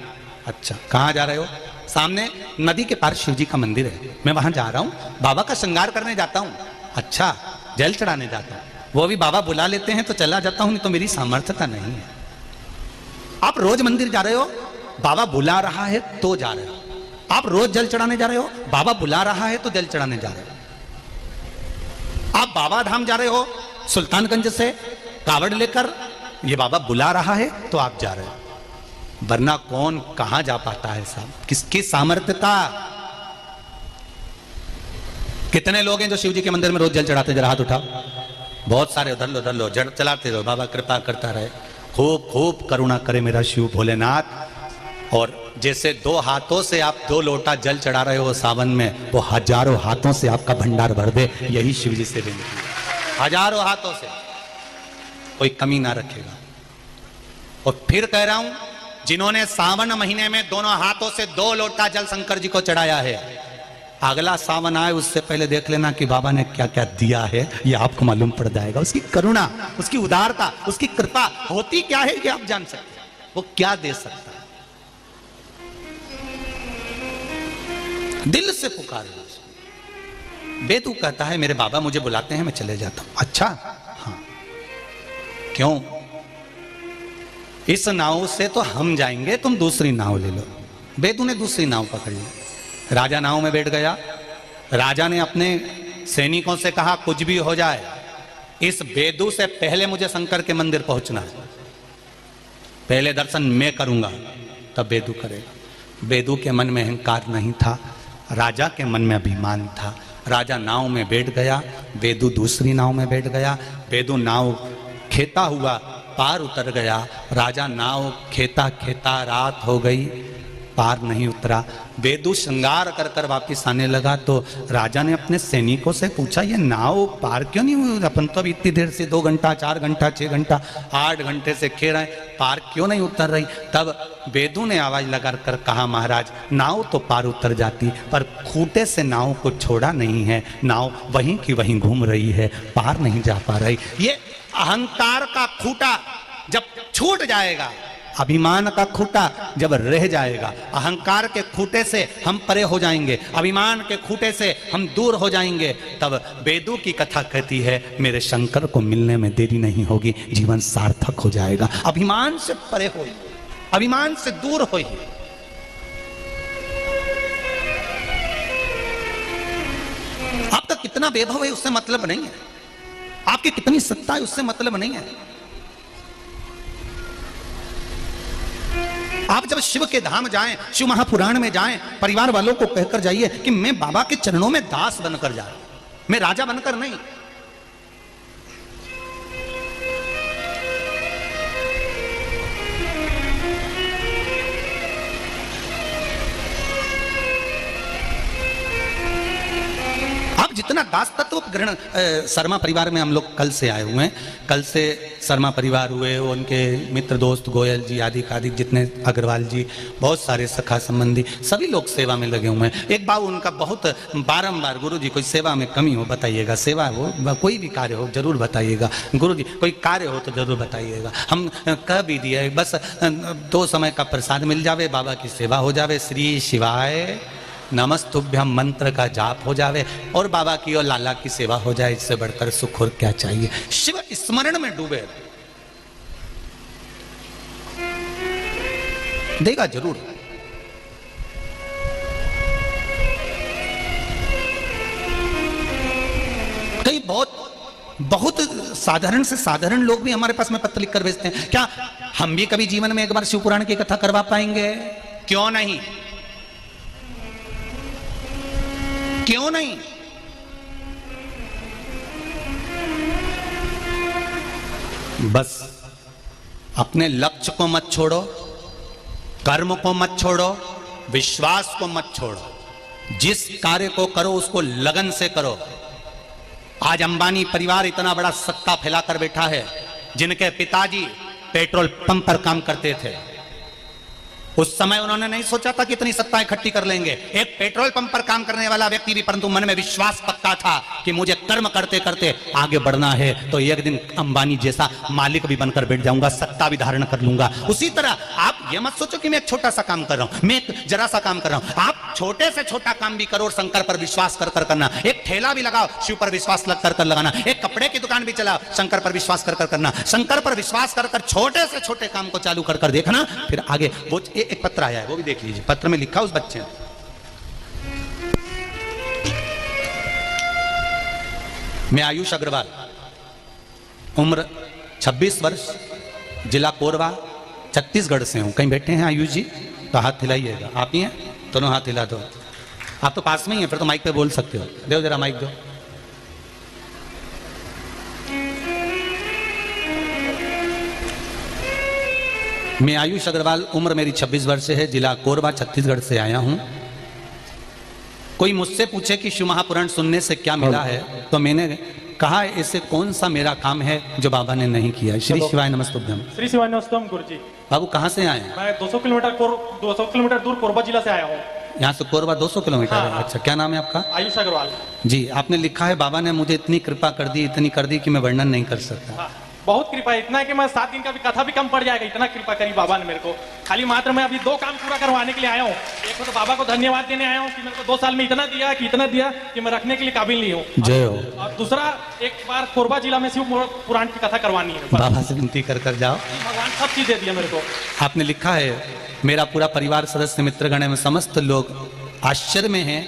अच्छा, कहाँ जा रहे हो? सामने नदी के पार शिव जी का मंदिर है, मैं वहां जा रहा हूँ, बाबा का श्रृंगार करने जाता हूँ। अच्छा, जल चढ़ाने जाता हूँ, वो भी बाबा बुला लेते हैं तो चला जाता हूँ, नहीं तो मेरी सामर्थ्यता नहीं है। आप रोज मंदिर जा रहे हो, बाबा बुला रहा है तो जा रहे हो। आप रोज जल चढ़ाने जा रहे हो, बाबा बुला रहा है तो जल चढ़ाने जा रहे हो। आप बाबा धाम जा रहे हो सुल्तानगंज से कावड़ लेकर, ये बाबा बुला रहा है तो आप जा रहे हो, वरना कौन कहां जा पाता है साहब? किसकी सामर्थ्यता? कितने लोग हैं जो शिव जी के मंदिर में रोज जल चढ़ाते? जरा हाथ उठाओ। बहुत सारे। उधर लो जल चलाते रहो, बाबा कृपा करता रहे, खूब खूब करुणा करे मेरा शिव भोलेनाथ। और जैसे 2 हाथों से आप 2 लोटा जल चढ़ा रहे हो सावन में, वो हजारों हाथों से आपका भंडार भर दे, यही शिव जी से विनती। हजारों हाथों से, कोई कमी ना रखेगा। और फिर कह रहा हूं, जिन्होंने सावन महीने में दोनों हाथों से 2 लोटा जल शंकर जी को चढ़ाया है, अगला सावन आए उससे पहले देख लेना कि बाबा ने क्या क्या दिया है, ये आपको मालूम पड़ जाएगा। उसकी करुणा, उसकी उदारता, उसकी कृपा होती क्या है, ये आप जान सकते हैं। वो क्या दे सकता है। दिल से पुकारो। बेदू कहता है मेरे बाबा मुझे बुलाते हैं, मैं चले जाता हूं। अच्छा, हाँ, क्यों? इस नाव से तो हम जाएंगे, तुम दूसरी नाव ले लो। बेदू ने दूसरी नाव पकड़ ली। राजा नाव में बैठ गया। राजा ने अपने सैनिकों से कहा कुछ भी हो जाए, इस बेदू से पहले मुझे शंकर के मंदिर पहुंचना है। पहले दर्शन मैं करूंगा, तब बेदू करेगा। बेदू के मन में अहंकार नहीं था, राजा के मन में अभिमान था। राजा नाव में बैठ गया, बेदू दूसरी नाव में बैठ गया। बेदू नाव खेता हुआ पार उतर गया। राजा नाव खेता खेता रात हो गई, पार नहीं उतरा। बेदू श्रृंगार कर कर वापिस आने लगा तो राजा ने अपने सैनिकों से पूछा ये नाव पार क्यों नहीं हुई? अपन तो अभी इतनी देर से 2 घंटा 4 घंटा 6 घंटा 8 घंटे से खेल रहे हैं, पार क्यों नहीं उतर रही? तब बेदू ने आवाज लगा कर कहा महाराज नाव तो पार उतर जाती, पर खूंटे से नाव को छोड़ा नहीं है, नाव वहीं की वहीं घूम रही है, पार नहीं जा पा रही। ये अहंकार का खूंटा जब छूट जाएगा, अभिमान का खूंटा जब रह जाएगा, अहंकार के खूंटे से हम परे हो जाएंगे, अभिमान के खूंटे से हम दूर हो जाएंगे, तब बेदू की कथा कहती है मेरे शंकर को मिलने में देरी नहीं होगी, जीवन सार्थक हो जाएगा। अभिमान से परे होइए, अभिमान से दूर होइए। आपका कितना वैभव है उससे मतलब नहीं है, आपकी कितनी सत्ता है उससे मतलब नहीं है। आप जब शिव के धाम जाएं, शिव महापुराण में जाएं, परिवार वालों को कहकर जाइए कि मैं बाबा के चरणों में दास बनकर जा रहा हूं, मैं राजा बनकर नहीं। आप जितना दास तत्व ग्रहण, शर्मा परिवार में हम लोग कल से आए हुए हैं, कल से शर्मा परिवार हुए, उनके मित्र दोस्त गोयल जी आदि आदि जितने अग्रवाल जी, बहुत सारे सखा संबंधी सभी लोग सेवा में लगे हुए हैं। एक बार उनका बहुत बारंबार गुरु जी कोई सेवा में कमी हो बताइएगा, सेवा हो कोई भी कार्य हो जरूर बताइएगा, गुरु जी कोई कार्य हो तो जरूर बताइएगा। हम कह भी दिए बस 2 समय का प्रसाद मिल जावे, बाबा की सेवा हो जावे, श्री शिवाय नमस्तुभ्यम मंत्र का जाप हो जावे और बाबा की और लाला की सेवा हो जाए, इससे बढ़कर सुख और क्या चाहिए। शिव स्मरण में डूबे, देगा जरूर। कई बहुत साधारण से साधारण लोग भी हमारे पास में पत्र लिख कर भेजते हैं, क्या हम भी कभी जीवन में एक बार शिव पुराण की कथा करवा पाएंगे? क्यों नहीं, क्यों नहीं? बस अपने लक्ष्य को मत छोड़ो, कर्म को मत छोड़ो, विश्वास को मत छोड़ो। जिस कार्य को करो उसको लगन से करो। आज अंबानी परिवार इतना बड़ा सत्ता फैलाकर बैठा है, जिनके पिताजी पेट्रोल पंप पर काम करते थे, उस समय उन्होंने नहीं सोचा था कि इतनी सत्ता इकट्ठी कर लेंगे। एक पेट्रोल पंप पर काम करने वाला व्यक्ति भी, परंतु मन में विश्वास पक्का था कि मुझे कर्म करते करते आगे बढ़ना है, तो एक दिन अंबानी जैसा मालिक भी बनकर बैठ जाऊंगा, सत्ता भी धारण कर लूंगा। उसी तरह आप ये मत सोचो कि मैं एक छोटा सा काम कर रहा हूं, मैं एक जरा सा काम कर रहा हूं। आप छोटे से छोटा काम भी करो और शंकर पर विश्वास कर कर करना। एक ठेला भी लगाओ, शिव पर विश्वास कर कर लगाना। एक कपड़े की दुकान भी चलाओ, शंकर पर विश्वास कर कर करना। शंकर पर विश्वास कर कर छोटे से छोटे काम को चालू कर कर देखना, फिर आगे। वो एक पत्र आया है, वो भी देख लीजिए। पत्र में लिखा उस बच्चे ने, मैं आयुष अग्रवाल, उम्र 26 वर्ष, जिला कोरबा, छत्तीसगढ़ से हूं। कहीं बैठे हैं आयुष जी तो हाथ हिलाइएगा। आप ही हैं? दोनों हाथ हिला दो। आप तो पास में ही हैं, फिर तो माइक पे बोल सकते हो। दो जरा माइक दो। मैं आयुष अग्रवाल, उम्र मेरी 26 वर्ष है, जिला कोरबा, छत्तीसगढ़ से आया हूं। कोई मुझसे पूछे कि शिव महापुराण सुनने से क्या मिला है, तो मैंने कहा ऐसे कौन सा मेरा काम है जो बाबा ने नहीं किया। श्री शिवाय नमस्तुभ्यम। श्री शिवाय नमस्तुभ्यम गुरुजी। बाबू कहाँ से आए? मैं 200 किलोमीटर दूर कोरबा जिला से आया हूँ। यहाँ से कोरबा 200 किलोमीटर है। हाँ। अच्छा, क्या नाम है आपका? आयुष अग्रवाल। जी, आपने लिखा है बाबा ने मुझे इतनी कृपा कर दी, इतनी कर दी कि मैं वर्णन नहीं कर सकता। हाँ, बहुत कृपा है, इतना है कि मैं 7 दिन का भी कथा भी कम पड़ जाएगा, इतना कृपा करी बाबा ने मेरे को। खाली मात्र मैं अभी 2 काम पूरा करवाने के लिए आया हूँ। एक तो बाबा को धन्यवाद देने आया हूँ कि मेरे को 2 साल में इतना दिया कि मैं रखने के लिए काबिल नहीं हूँ। जय हो। और दूसरा, एक बार कोरबा जिला में शिव पुराण की कथा करवानी है। बाबा से विनती कर कर जाओ। भगवान सब चीज दे दिया मेरे को। आपने लिखा है मेरा पूरा परिवार सदस्य मित्रगण में समस्त लोग आश्चर्य में हैं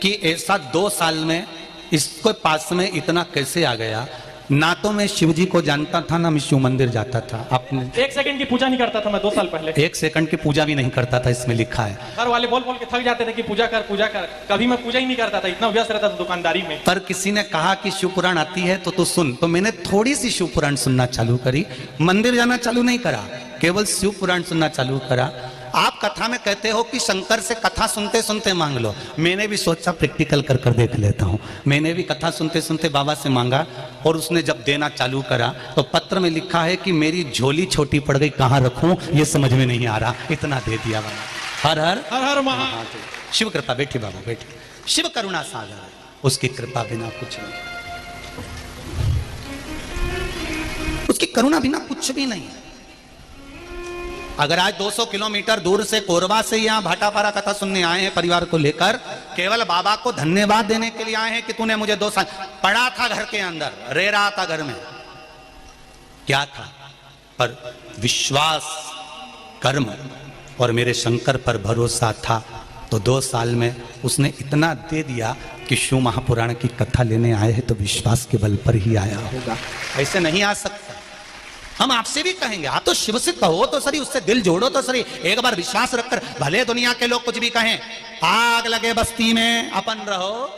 कि ऐसा 2 साल में इसको पास में इतना कैसे आ गया। ना तो मैं शिव जी को जानता था, ना मैं शिव मंदिर जाता था। आपने 1 सेकंड की पूजा नहीं करता था मैं 2 साल पहले। 1 सेकंड की पूजा भी नहीं करता था, इसमें लिखा है। घर वाले बोल बोल के थक जाते थे कि पूजा कर पूजा कर, कभी मैं पूजा ही नहीं करता था, इतना व्यस्त रहता था दुकानदारी में। पर किसी ने कहा कि शिव पुराण आती है तो तू सुन, तो मैंने थोड़ी सी शिव पुराण सुनना चालू करी। मंदिर जाना चालू नहीं करा, केवल शिव पुराण सुनना चालू करा। आप कथा में कहते हो कि शंकर से कथा सुनते सुनते मांग लो। मैंने भी सोचा प्रैक्टिकल कर कर देख लेता हूँ। मैंने भी कथा सुनते सुनते बाबा से मांगा और उसने जब देना चालू करा तो पत्र में लिखा है कि मेरी झोली छोटी पड़ गई, कहाँ रखूं ये समझ में नहीं आ रहा, इतना दे दिया बाबा। हर हर हर हर महादेव। शिव कृपा। बैठिए बाबा बैठिए। शिव करुणा सागर है, उसकी कृपा बिना कुछ नहीं, उसकी करुणा बिना कुछ भी नहीं। अगर आज 200 किलोमीटर दूर से कोरबा से यहाँ भाटापारा कथा सुनने आए हैं परिवार को लेकर, केवल बाबा को धन्यवाद देने के लिए आए हैं कि तूने मुझे 2 साल पड़ा था घर के अंदर, रे रहा था घर में, क्या था, पर विश्वास, कर्म और मेरे शंकर पर भरोसा था तो 2 साल में उसने इतना दे दिया कि शिव महापुराण की कथा लेने आए हैं तो विश्वास के बल पर ही आया होगा, ऐसे नहीं आ सकता। हम आपसे भी कहेंगे, आप तो शिव से कहो तो सही, उससे दिल जोड़ो तो सही, एक बार विश्वास रखकर, भले दुनिया के लोग कुछ भी कहें, आग लगे बस्ती में अपन रहो,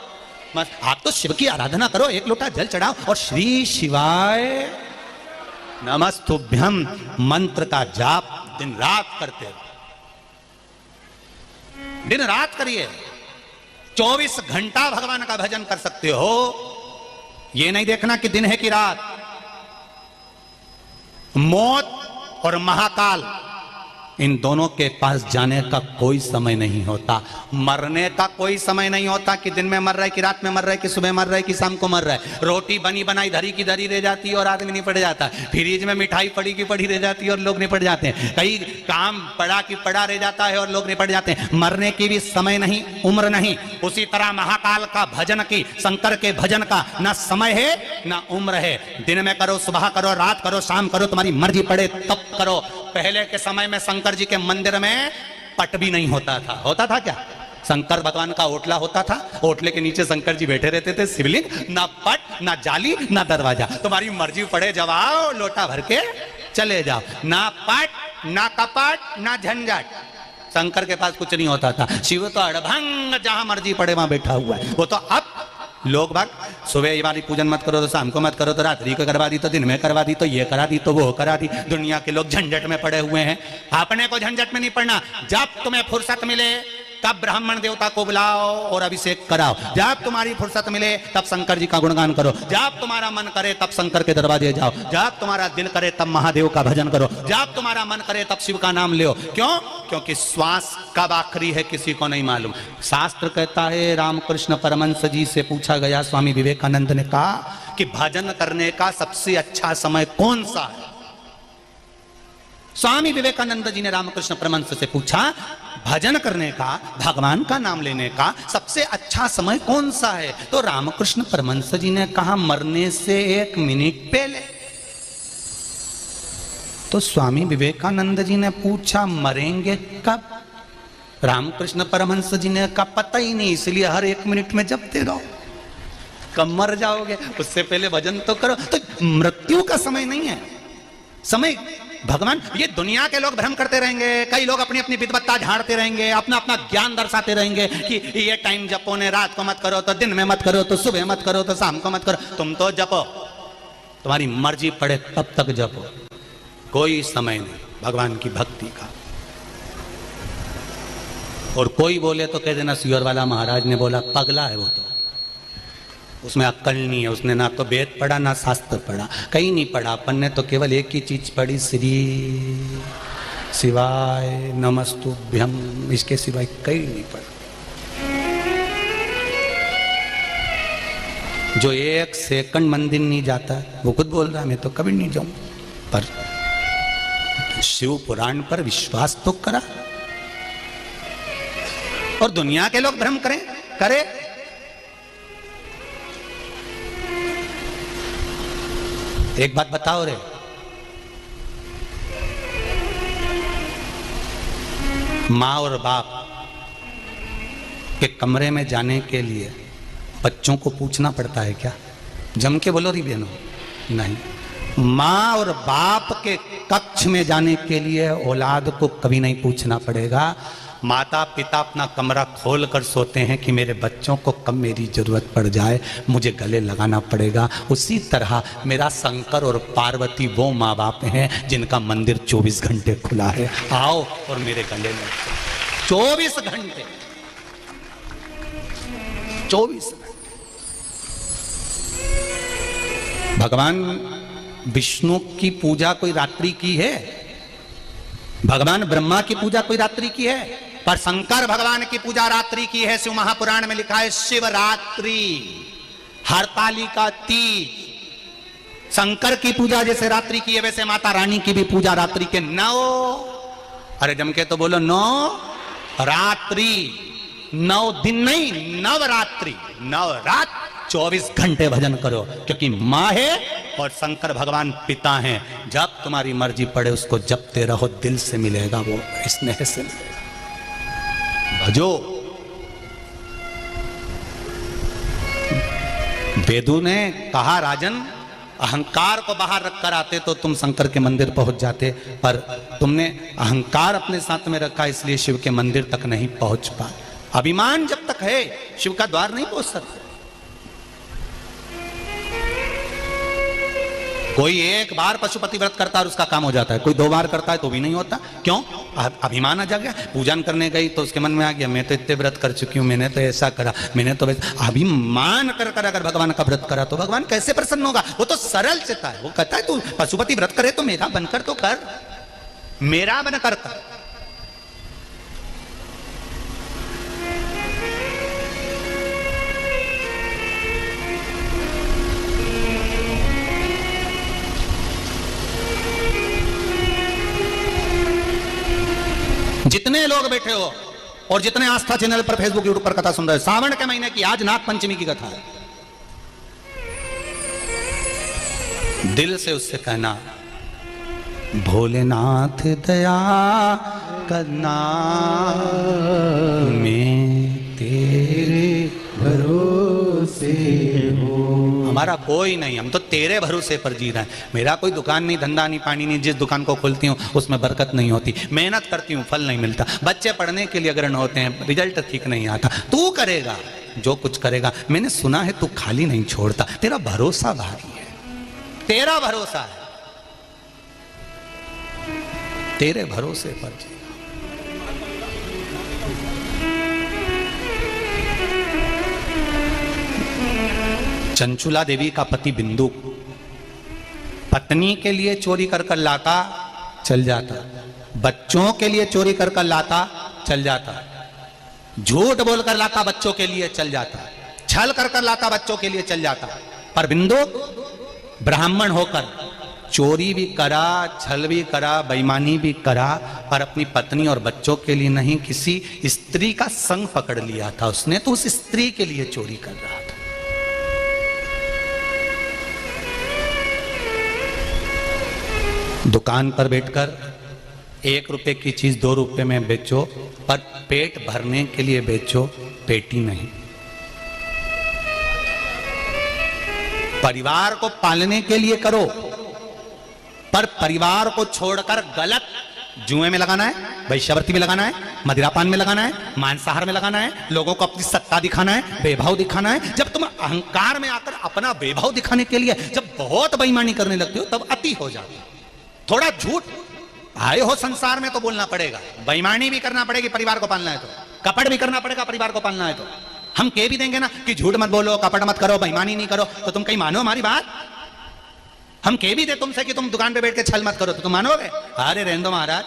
बस आप तो शिव की आराधना करो, 1 लोटा जल चढ़ाओ और श्री शिवाय नमस्तुभ्यम मंत्र का जाप दिन रात करते रहो, दिन रात करिए। 24 घंटा भगवान का भजन कर सकते हो। ये नहीं देखना कि दिन है कि रात। मौत और महाकाल, इन दोनों के पास जाने का कोई समय नहीं होता, मरने का कोई समय नहीं होता कि दिन में मर रहा है कि रात में मर रहा है कि सुबह मर रहा है कि शाम को मर रहा है। रोटी बनी बनाई धरी की धरी रह जाती है और आदमी निपट जाता है। फ्रिज में मिठाई पड़ी की पड़ी रह जाती है और लोग निपट जाते हैं। कई काम पड़ा की पड़ा रह जाता है और लोग निपट जाते हैं। मरने की भी समय नहीं, उम्र नहीं। उसी तरह महाकाल का भजन की, शंकर के भजन का ना समय है ना उम्र है। दिन में करो, सुबह करो, रात करो, शाम करो, तुम्हारी मर्जी पड़े तब करो। पहले के समय में शंकर जी के मंदिर में पट भी नहीं होता था। होता था क्या? शंकर भगवान का ओटला होता था, ओटले के नीचे शंकर जी बैठे रहते थे, शिवलिंग, ना पट ना जाली ना दरवाजा, तुम्हारी मर्जी पड़े जब आओ लोटा भर के चले जाओ। ना पट ना कपट ना झंझट, शंकर के पास कुछ नहीं होता था। शिव तो अड़भंग जहां मर्जी पड़े वहां बैठा हुआ है। वो तो अब लोग बाग सुबह हमारी पूजन मत करो तो शाम को मत करो, तो रात्रि को करवा दी, तो दिन में करवा दी, तो ये करा दी, तो वो करा दी। दुनिया के लोग झंझट में पड़े हुए हैं। अपने को झंझट में नहीं पड़ना। जब तुम्हें फुर्सत मिले तब ब्राह्मण देवता को बुलाओ और अभिषेक कराओ। जब तुम्हारी फुर्सत मिले तब शंकर जी का गुणगान करो। जब तुम्हारा मन करे तब शंकर के दरवाजे जाओ। जब तुम्हारा दिल करे तब महादेव का भजन करो। जब तुम्हारा मन करे तब शिव का नाम लो। क्यों? क्योंकि श्वास कब आखिरी है किसी को नहीं मालूम। शास्त्र कहता है, रामकृष्ण परमहंस जी से पूछा गया, स्वामी विवेकानंद ने कहा कि भजन करने का सबसे अच्छा समय कौन सा है? स्वामी विवेकानंद जी ने रामकृष्ण परमहंस से पूछा, भजन करने का, भगवान का नाम लेने का सबसे अच्छा समय कौन सा है? तो रामकृष्ण परमहंस जी ने कहा, मरने से 1 मिनट पहले। तो स्वामी विवेकानंद जी ने पूछा, मरेंगे कब? रामकृष्ण परमहंस जी ने कहा, पता ही नहीं, इसलिए हर 1 मिनट में जपते रहो। कब मर जाओगे उससे पहले भजन तो करो। तो मृत्यु का समय नहीं है, समय भगवान। ये दुनिया के लोग भ्रम करते रहेंगे, कई लोग अपनी अपनी विद्वत्ता झाड़ते रहेंगे, अपना अपना ज्ञान दर्शाते रहेंगे कि ये टाइम जपो ने, रात को मत करो, तो दिन में मत करो, तो सुबह मत करो, तो शाम को मत करो। तुम तो जपो, तुम्हारी मर्जी पड़े तब तक जपो, कोई समय नहीं भगवान की भक्ति का। और कोई बोले तो कह देना सियोर वाला महाराज ने बोला, पगला है वो तो, उसमें अक्कल नहीं है, उसने ना तो वेद पढ़ा ना शास्त्र पढ़ा, कहीं नहीं पढ़ा। अपन ने तो केवल एक ही चीज पढ़ी, श्री शिवाय नमस्तुभ्यम, इसके सिवाय कहीं नहीं पढ़ा। जो एक सेकंड मंदिर नहीं जाता वो खुद बोल रहा है मैं तो कभी नहीं जाऊं, पर शिव पुराण पर विश्वास तो करा। और दुनिया के लोग भ्रम करे। एक बात बताओ रे, माँ और बाप के कमरे में जाने के लिए बच्चों को पूछना पड़ता है क्या? जम के बोलो री बहनों, नहीं। माँ और बाप के कक्ष में जाने के लिए औलाद को कभी नहीं पूछना पड़ेगा। माता पिता अपना कमरा खोल कर सोते हैं कि मेरे बच्चों को कब मेरी जरूरत पड़ जाए मुझे गले लगाना पड़ेगा। उसी तरह मेरा शंकर और पार्वती वो माँ बाप हैं जिनका मंदिर 24 घंटे खुला है। आओ और मेरे गले में 24 घंटे 24। भगवान विष्णु की पूजा कोई रात्रि की है, भगवान ब्रह्मा की पूजा कोई रात्रि की है, पर शंकर भगवान की पूजा रात्रि की है। शिव महापुराण में लिखा है शिवरात्रि, हरतालिका तीज। शंकर की पूजा जैसे रात्रि की है वैसे माता रानी की भी पूजा रात्रि के 9, अरे जम के तो बोलो 9 रात्रि, 9 दिन नहीं, नवरात्रि, नवरात्र 24 घंटे भजन करो, क्योंकि माँ है और शंकर भगवान पिता हैं। जब तुम्हारी मर्जी पड़े उसको जपते रहो, दिल से मिलेगा वो, स्नेह से भजो। वेदू ने कहा राजन अहंकार को बाहर रखकर आते तो तुम शंकर के मंदिर पहुंच जाते, पर तुमने अहंकार अपने साथ में रखा इसलिए शिव के मंदिर तक नहीं पहुंच पाए। अभिमान जब तक है शिव का द्वार नहीं पहुंच सकते। कोई एक बार पशुपति व्रत करता है और उसका काम हो जाता है, कोई 2 बार करता है तो भी नहीं होता। क्यों? अभिमान आ जा गया। पूजन करने गई तो उसके मन में आ गया मैं तो इतने व्रत कर चुकी हूं, मैंने तो ऐसा करा, मैंने तो वैसा। अभिमान कर कर अगर भगवान का व्रत करा तो भगवान कैसे प्रसन्न होगा? वो तो सरल चित्ता है, वो कहता है तू पशुपति व्रत करे तो मेरा बनकर तो कर, मेरा बनकर कर। जितने लोग बैठे हो और जितने आस्था चैनल पर फेसबुक यूट्यूब पर कथा सुन रहे हो, सावन के महीने की आज नाग पंचमी की कथा है। दिल से उससे कहना भोलेनाथ दया करना, मैं तेरे भरोसे हो। हमारा कोई नहीं, हम तो तेरे भरोसे पर जी रहे हैं। मेरा कोई दुकान नहीं, धंधा नहीं, पानी नहीं, जिस दुकान को खोलती हूँ उसमें बरकत नहीं होती। मेहनत करती हूँ, फल नहीं मिलता। बच्चे पढ़ने के लिए अग्रहण होते हैं, रिजल्ट ठीक नहीं आता। तू करेगा जो कुछ करेगा। मैंने सुना है तू खाली नहीं छोड़ता, तेरा भरोसा भारी है, तेरा भरोसा है, तेरे भरोसे पर जी। चंचुला देवी का पति बिंदु पत्नी के लिए चोरी कर कर लाता, चल जाता, बच्चों के लिए चोरी कर कर लाता, चल जाता, झूठ बोलकर लाता, बच्चों के लिए चल जाता, छल कर कर लाता, बच्चों के लिए चल जाता। पर बिंदु ब्राह्मण होकर चोरी भी करा, छल भी करा, बेईमानी भी करा, पर अपनी पत्नी और बच्चों के लिए नहीं, किसी स्त्री का संग पकड़ लिया था उसने, तो उस स्त्री के लिए चोरी कर रहा था। दुकान पर बैठकर 1 रुपए की चीज 2 रुपए में बेचो, पर पेट भरने के लिए बेचो, पेटी नहीं। परिवार को पालने के लिए करो, पर परिवार को छोड़कर गलत जुए में लगाना है, वैश्यावृत्ति में लगाना है, मदिरापान में लगाना है, मांसाहार में लगाना है, लोगों को अपनी सत्ता दिखाना है, वैभव दिखाना है। जब तुम अहंकार में आकर अपना वैभव दिखाने के लिए जब बहुत बेईमानी करने लगते हो तब अति हो जाती है। थोड़ा झूठ आए हो संसार में तो बोलना पड़ेगा, बेईमानी भी करना पड़ेगी परिवार को पालना है तो, कपट भी करना पड़ेगा परिवार को पालना है तो। हम कह भी देंगे ना कि झूठ मत बोलो, कपट मत करो, बेईमानी नहीं करो, तो तुम कहीं मानो हमारी बात? हम कह भी दे तुमसे कि तुम दुकान पे बैठ के छल मत करो तो तुम मानोगे? अरे रहने दो महाराज,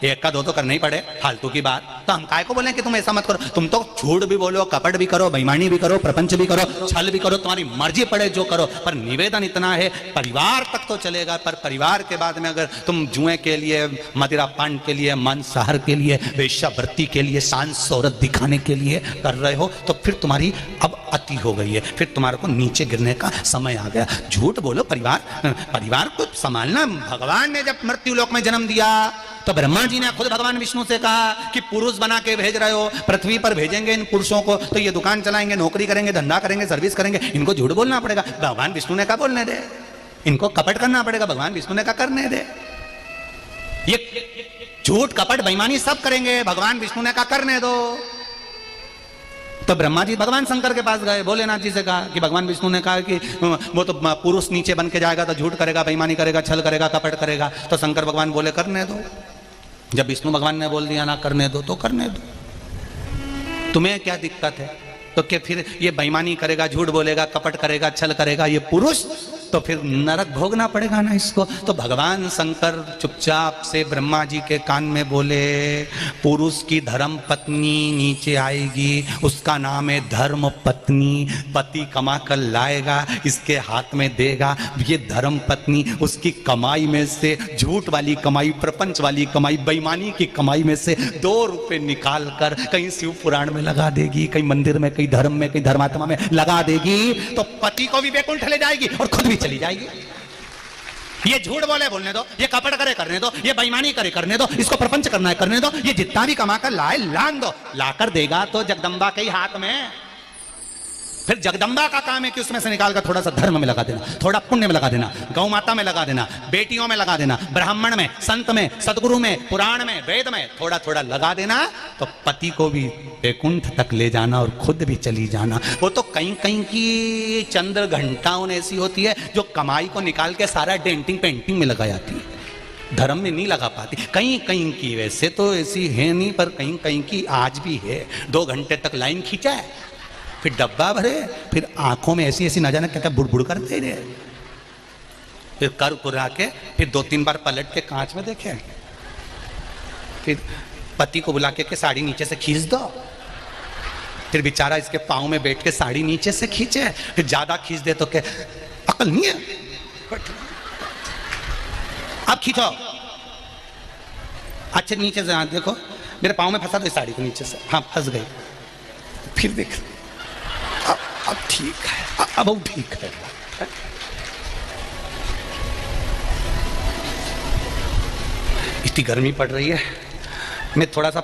1 का 2 तो करना ही पड़े, फालतू की बात। तो हम काय को बोले कि तुम ऐसा मत करो, तुम तो झूठ भी बोलो, कपट भी करो, बेईमानी भी करो, प्रपंच भी करो, छल भी करो, तुम्हारी मर्जी पड़े जो करो, पर निवेदन इतना है परिवार तक तो चलेगा, पर परिवार के बाद में अगर तुम जुए के लिए, मदिरा पान के लिए, मांसाहार के लिए, वेश्यावृत्ति के लिए, सांस शोहरत दिखाने के लिए कर रहे हो, तो फिर तुम्हारी अब अति हो गई है, फिर तुम्हारे को नीचे गिरने का समय आ गया। झूठ बोलो, परिवार को संभालना। भगवान ने जब मृत्यु लोक में जन्म दिया तो ब्रह्मा जी ने खुद भगवान विष्णु से कहा कि पुरुष बना के भेज रहे हो, पृथ्वी पर भेजेंगे इन पुरुषों को तो ये दुकान चलाएंगे, नौकरी करेंगे, धंधा करेंगे, सर्विस करेंगे, इनको झूठ बोलना पड़ेगा। भगवान विष्णु ने कहा बोलने दे, इनको कपट करना पड़ेगा, भगवान विष्णु ने कहा करने दे। ये झूठ कपट बेईमानी सब करेंगे, भगवान विष्णु ने कहा करने दो। तो ब्रह्मा जी भगवान शंकर के पास गए, भोलेनाथ जी से कहा कि भगवान विष्णु ने कहा कि वो तो पुरुष नीचे बन के जाएगा तो झूठ करेगा, बेईमानी करेगा, छल करेगा, कपट करेगा। तो शंकर भगवान बोले करने दो। जब विष्णु भगवान ने बोल दिया ना करने दो तो करने दो, तुम्हें क्या दिक्कत है? तो क्या फिर ये बेईमानी करेगा, झूठ बोलेगा, कपट करेगा, छल करेगा ये पुरुष, तो फिर नरक भोगना पड़ेगा ना इसको। तो भगवान शंकर चुपचाप से ब्रह्मा जी के कान में बोले, पुरुष की धर्म पत्नी नीचे आएगी, उसका नाम है धर्म पत्नी, पति कमा कर लाएगा, इसके हाथ में देगा। ये धर्म पत्नी उसकी कमाई में से, झूठ वाली कमाई, प्रपंच वाली कमाई, बेईमानी की कमाई में से 2 रुपए निकाल कर कहीं शिव पुराण में लगा देगी, कहीं मंदिर में, कहीं धर्म में, कहीं धर्मात्मा में लगा देगी, तो पति को भी वैकुंठ ले जाएगी और खुद भी चली जाएगी। ये झूठ बोले बोलने दो, ये कपट करे करने दो, ये बेईमानी करे करने दो, इसको प्रपंच करना है करने दो, ये जितना भी कमा कर लाए लान दो, लाकर देगा तो जगदम्बा के ही हाथ में। फिर जगदम्बा का काम है कि उसमें से निकालकर थोड़ा सा धर्म में लगा देना, थोड़ा पुण्य में लगा देना, गौ माता में लगा देना, बेटियों में लगा देना, ब्राह्मण में, संत में, सदगुरु में, पुराण में, वेद में थोड़ा थोड़ा लगा देना, तो पति को भी वैकुंठ तक ले जाना और खुद भी चली जाना। वो तो कहीं कहीं की चंद्र घंटाओं ऐसी होती है जो कमाई को निकाल के सारा डेंटिंग पेंटिंग में लगा जाती है, धर्म में नहीं लगा पाती। कहीं कहीं की वैसे तो ऐसी है नहीं, पर कहीं कहीं की आज भी है। 2 घंटे तक लाइन खींचा है, फिर डब्बा भरे, फिर आंखों में ऐसी ऐसी न जाने क्या क्या बुड़बुड़ करते रहे, फिर कर कुरा के फिर 2-3 बार पलट के कांच में देखे, फिर पति को बुला के साड़ी नीचे से खींच दो, फिर बेचारा इसके पाँव में बैठ के साड़ी नीचे से खींचे, फिर ज्यादा खींच दे तो क्या अकल नहीं है? अब खींचो, अच्छे नीचे से हाथ देखो, मेरे पाँव में फंसा दो साड़ी को नीचे से, हाँ फंस गई, फिर देख अब ठीक है, अब ठीक है। इतनी गर्मी पड़ रही है, मैं थोड़ा सा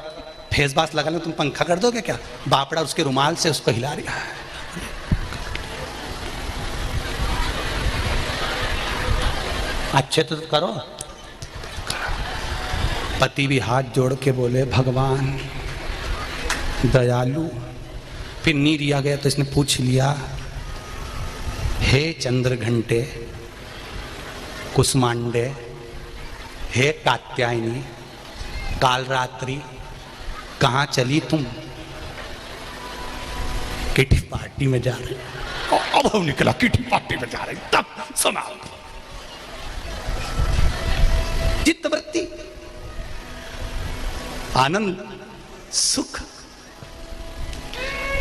फेस मास्क लगा लूं, तुम पंखा कर दोगे क्या? बापड़ा उसके रुमाल से उसको हिला रही है। अच्छे तो करो। पति भी हाथ जोड़ के बोले भगवान दयालु। फिर नी लिया गया तो इसने पूछ लिया, हे चंद्र घंटे, कुसमांडे, हे कात्यायनी, काल रात्रि, कहाँ चली तुम? किटी पार्टी में जा रही। अब हम निकला किटी पार्टी में जा रही, तब सुना चित्तवृत्ति, आनंद, सुख।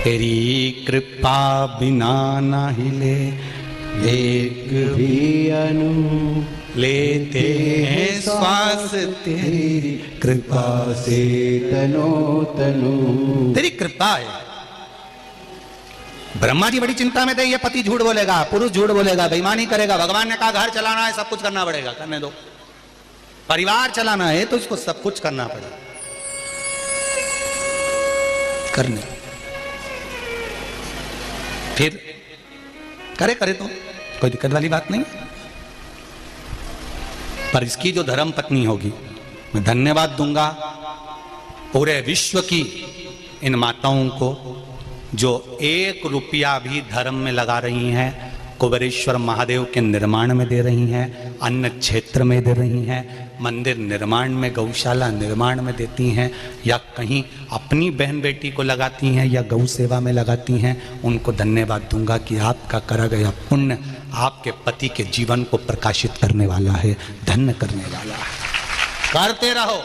तेरी कृपा बिना न हिले एक भी अनु, लेते हैं श्वास तेरी कृपा से तनो तनु। तेरी कृपा है। ब्रह्मा जी बड़ी चिंता में थे, ये पति झूठ बोलेगा, पुरुष झूठ बोलेगा, बेईमानी करेगा। भगवान ने कहा घर चलाना है, सब कुछ करना पड़ेगा, करने दो। परिवार चलाना है तो इसको सब कुछ करना पड़ेगा, करने। फिर करे तो कोई दिक्कत वाली बात नहीं, पर इसकी जो धर्म पत्नी होगी, मैं धन्यवाद दूंगा पूरे विश्व की इन माताओं को जो 1 रुपया भी धर्म में लगा रही हैं, कुबेरेश्वर महादेव के निर्माण में दे रही हैं, अन्न क्षेत्र में दे रही हैं, मंदिर निर्माण में, गौशाला निर्माण में देती हैं, या कहीं अपनी बहन बेटी को लगाती हैं या गौ सेवा में लगाती हैं। उनको धन्यवाद दूंगा कि आपका करा गया पुण्य आपके पति के जीवन को प्रकाशित करने वाला है, धन्य करने वाला है। करते रहो।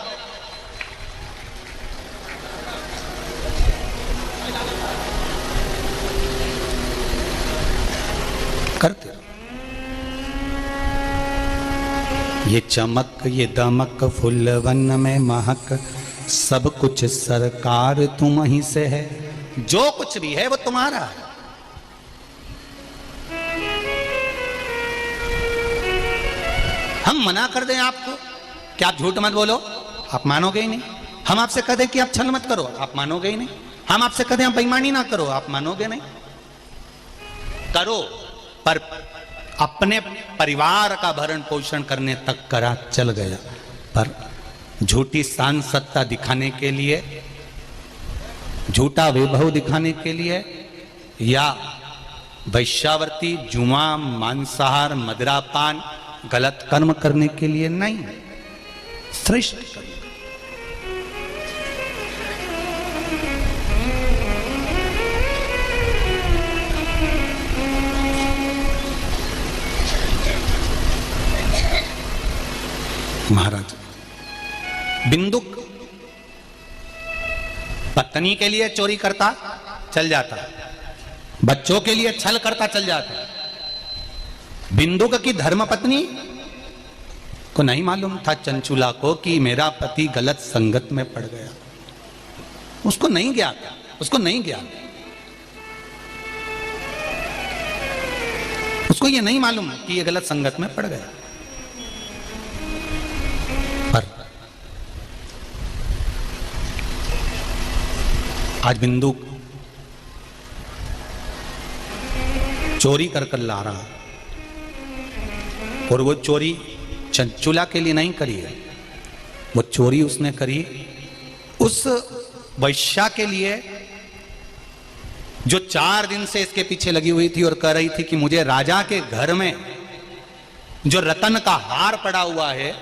ये चमक ये दमक फुलवन में महक, सब कुछ सरकार तुम ही से है। जो कुछ भी है वो तुम्हारा है। हम मना कर दें आपको कि आप झूठ मत बोलो, आप मानोगे ही नहीं। हम आपसे कह दें कि आप छल मत करो, आप मानोगे ही नहीं। हम आपसे कह दें आप बेईमानी ना करो, आप मानोगे नहीं। करो, पर अपने परिवार का भरण पोषण करने तक करा चल गया, पर झूठी शान सत्ता दिखाने के लिए, झूठा वैभव दिखाने के लिए, या वैश्यावर्ती, जुआ, मांसाहार, मदिरापान, गलत कर्म करने के लिए नहीं। श्रेष्ठ कर्म। महाराज बिंदुक पत्नी के लिए चोरी करता चल जाता, बच्चों के लिए छल करता चल जाता। बिंदुक की धर्मपत्नी को नहीं मालूम था चंचुला को कि मेरा पति गलत संगत में पड़ गया। उसको नहीं ज्ञात, उसको नहीं ज्ञात, उसको ये नहीं मालूम कि ये गलत संगत में पड़ गया। पर आज बिंदुक चोरी कर कर ला रहा, और वो चोरी चंचुला के लिए नहीं करी है, वो चोरी उसने करी उस वैश्या के लिए जो 4 दिन से इसके पीछे लगी हुई थी और कह रही थी कि मुझे राजा के घर में जो रतन का हार पड़ा हुआ है,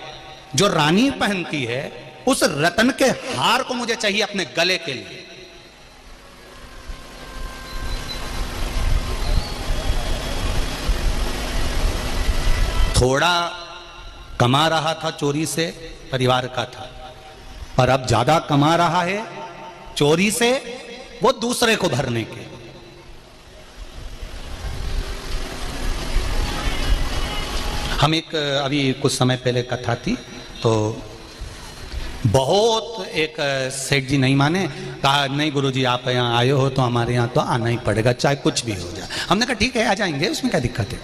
जो रानी पहनती है, उस रतन के हार को मुझे चाहिए अपने गले के लिए। थोड़ा कमा रहा था चोरी से, परिवार का था, पर अब ज्यादा कमा रहा है चोरी से, वो दूसरे को भरने के। हम एक अभी कुछ समय पहले कथा थी, तो बहुत एक सेठ जी नहीं माने, कहा नहीं गुरुजी आप यहाँ आए हो तो हमारे यहाँ तो आना ही पड़ेगा, चाहे कुछ भी हो जाए। हमने कहा ठीक है आ जाएंगे, उसमें क्या दिक्कत है,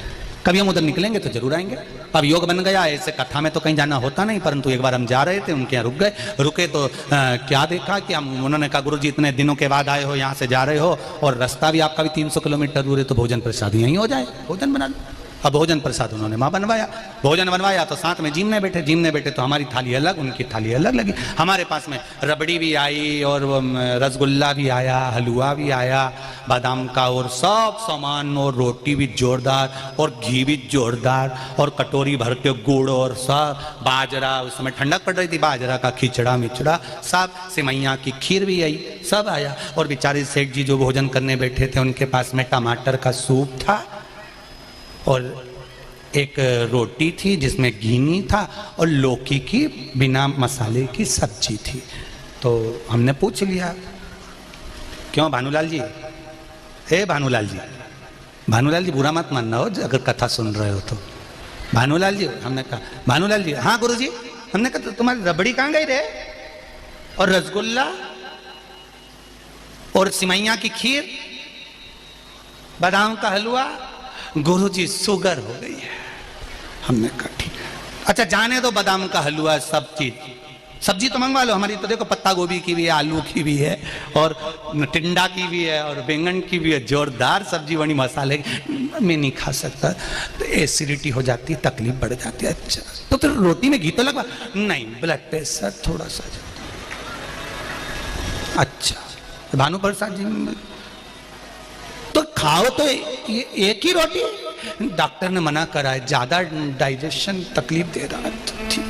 कभी हम उधर निकलेंगे तो जरूर आएंगे। अब योग बन गया, ऐसे कथा में तो कहीं जाना होता नहीं, परंतु एक बार हम जा रहे थे, उनके यहाँ रुक गए। रुके तो क्या देखा कि हम, उन्होंने कहा गुरुजी इतने दिनों के बाद आए हो, यहाँ से जा रहे हो और रास्ता भी आपका भी 300 किलोमीटर दूर है, तो भोजन प्रसाद यहीं हो जाए, भोजन बना लो। अब भोजन प्रसाद उन्होंने वहाँ बनवाया, भोजन बनवाया तो साथ में जिमने बैठे तो हमारी थाली अलग, उनकी थाली अलग लगी। हमारे पास में रबड़ी भी आई और रसगुल्ला भी आया, हलवा भी आया बादाम का, और सब सामान, और रोटी भी जोरदार और घी भी जोरदार, और कटोरी भर के गुड़, और सब बाजरा, उस समय ठंडक पड़ रही थी, बाजरा का खिचड़ा मिचड़ा सब, सिमैया की खीर भी आई, सब आया। और बेचारे सेठ जी जो भोजन करने बैठे थे, उनके पास में टमाटर का सूप था और एक रोटी थी जिसमें घी नहीं था, और लौकी की बिना मसाले की सब्जी थी। तो हमने पूछ लिया क्यों भानुलाल जी, हे भानुलाल जी, भानुलाल जी बुरा मत मानना हो अगर कथा सुन रहे हो तो, भानुलाल जी। हमने कहा भानुलाल जी, हाँ गुरुजी। हमने कहा तो तुम्हारी रबड़ी कहाँ गई रे, और रसगुल्ला और सिमैया की खीर, बादाम का हलवा। गुरुजी शुगर हो गई है। हमने कहा ठीक, अच्छा जाने दो, बादाम का हलवा सब चीज, सब्जी तो मंगवा लो, हमारी तो देखो पत्ता गोभी की भी है, आलू की भी है, और टिंडा की भी है, और बैंगन की भी है, जोरदार सब्जी बनी, मसाले। मैं नहीं खा सकता, तो एसिडिटी हो जाती है, तकलीफ बढ़ जाती है। अच्छा तो फिर रोटी में घी तो लगवा, नहीं ब्लड प्रेशर थोड़ा सा जाता। अच्छा भानु प्रसाद जी तो खाओ तो ये एक ही रोटी, डॉक्टर ने मना करा है, ज्यादा डाइजेशन तकलीफ दे रहा है, तो ठीक।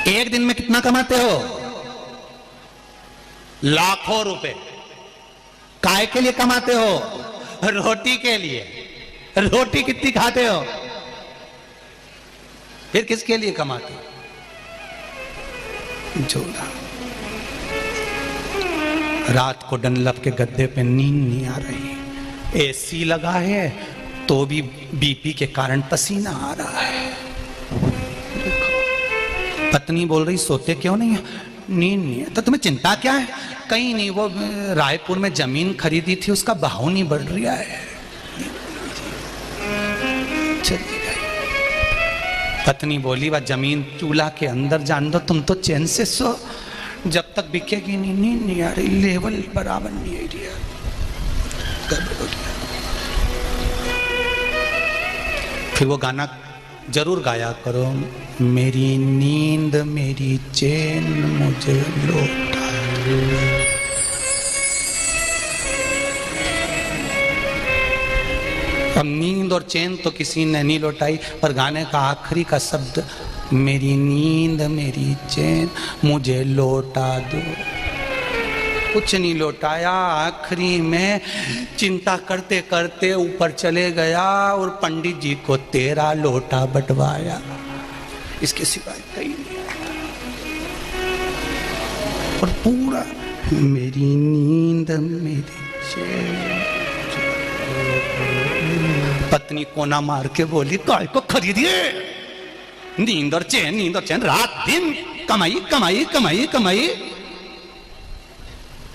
एक दिन में कितना कमाते हो? लाखों रुपए। काय के लिए कमाते हो? रोटी के लिए। रोटी कितनी खाते हो? फिर किसके लिए कमाते हो? जोड़ा। रात को डनलप के गद्दे पे नींद नहीं आ रही, एसी लगा है, तो भी बीपी के कारण पसीना आ रहा है। पत्नी बोल रही सोते क्यों नहीं है? नींद नहीं है। तो तुम्हें चिंता क्या है? कहीं नहीं, वो रायपुर में जमीन खरीदी थी, उसका भाव नहीं बढ़ रहा है। चली गई। पत्नी बोली वह जमीन चूल्हा के अंदर जान दो, तुम तो चैन से सो, जब तक बिकेगी नहीं। नींद नहीं आ रही, लेवल बराबर नहीं आ रही है। फिर वो गाना जरूर गाया करो, मेरी नींद मेरी चैन मुझे लौटा। अब नींद और चैन तो किसी ने नहीं लौटाई, पर गाने का आखिरी का शब्द मेरी नींद मेरी चैन मुझे लौटा दो। कुछ नहीं लौटाया। आखिरी में चिंता करते करते ऊपर चले गया और पंडित जी को 13 लोटा बंटवाया। इसके सिवाय कहीं नहीं। और पूरा मेरी नींद मेरी चैन। पत्नी कोना मार के बोली, काय को खरीदिए? नींद और चैन रात दिन कमाई कमाई कमाई कमाई।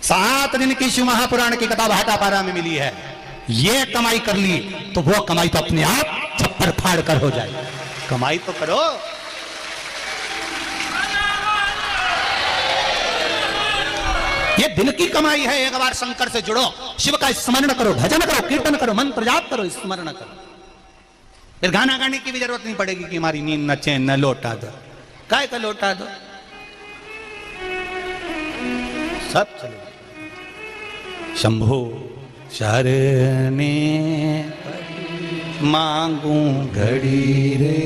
7 दिन की शिव महापुराण की कथा भाटापारा में मिली है। ये कमाई कर ली तो वो कमाई तो अपने आप छप्पर फाड़ कर हो जाए। कमाई तो करो। ये दिल की कमाई है। एक बार शंकर से जुड़ो, शिव का स्मरण करो, भजन करो, कीर्तन करो, मंत्र जाप करो, स्मरण करो। फिर गाना गाने की भी जरूरत नहीं पड़ेगी कि हमारी नींद न चैन न लौटा दो। काय का लौटा दो, सब चलो। शंभो शरणे मांगू घड़ी रे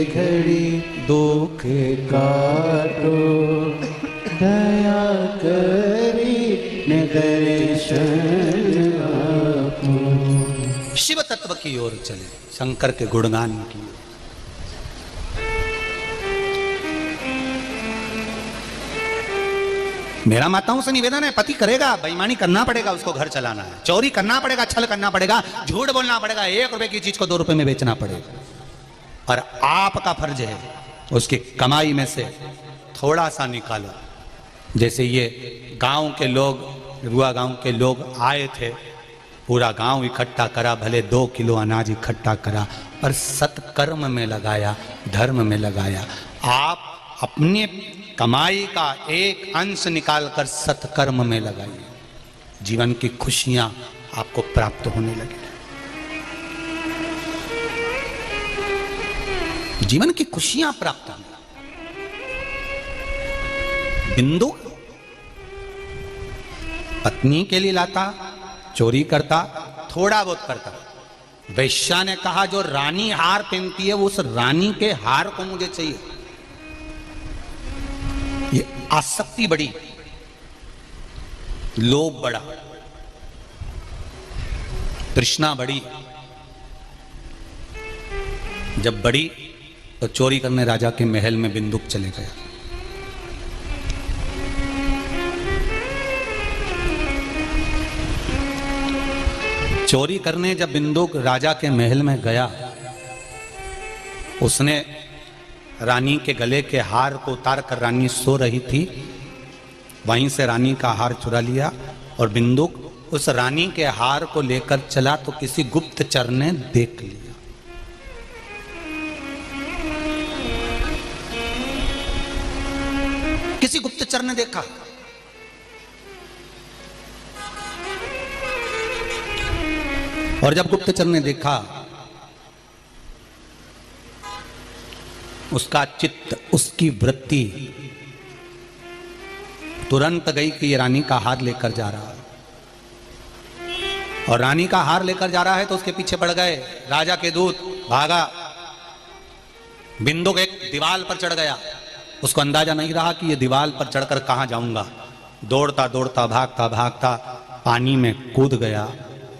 घड़ी, दुख काटो दया करी दर्शन आपो। शिव तत्व की ओर चले, शंकर के गुणगान की ओर। मेरा माताओं से निवेदन है, पति करेगा, बेईमानी करना पड़ेगा, उसको घर चलाना है, चोरी करना पड़ेगा, छल करना पड़ेगा, झूठ बोलना पड़ेगा, 1 रुपए की चीज को 2 रुपए में बेचना पड़ेगा। और आपका फर्ज है उसकी कमाई में से थोड़ा सा निकालो। जैसे ये गांव के लोग, रुआ गांव के लोग आए थे, पूरा गांव इकट्ठा करा, भले 2 किलो अनाज इकट्ठा करा, पर सत्कर्म में लगाया, धर्म में लगाया। आप अपने कमाई का एक अंश निकालकर सत्कर्म में लगाइए, जीवन की खुशियां आपको प्राप्त होने लगे। जीवन की खुशियां प्राप्त होने। बिंदु पत्नी के लिए लाता, चोरी करता, थोड़ा बहुत करता। वैश्या ने कहा जो रानी हार पहनती है, वो उस रानी के हार को मुझे चाहिए। ये आसक्ति बड़ी, लोभ बड़ा, तृष्णा बड़ी। जब बड़ी तो चोरी करने राजा के महल में बिंदुक चले गया। चोरी करने जब बिंदुक राजा के महल में गया, उसने रानी के गले के हार को उतार कर, रानी सो रही थी, वहीं से रानी का हार चुरा लिया और बिंदुक उस रानी के हार को लेकर चला तो किसी गुप्तचर ने देख लिया। किसी गुप्तचर ने देखा। और जब गुप्तचर ने देखा, उसका चित्त, उसकी वृत्ति तुरंत गई कि ये रानी का हार लेकर जा रहा है। और रानी का हार लेकर जा रहा है तो उसके पीछे पड़ गए राजा के दूत। भागा, बिंदुक एक दीवार पर चढ़ गया। उसको अंदाजा नहीं रहा कि ये दीवार पर चढ़कर कहां जाऊंगा। दौड़ता दौड़ता, भागता भागता पानी में कूद गया,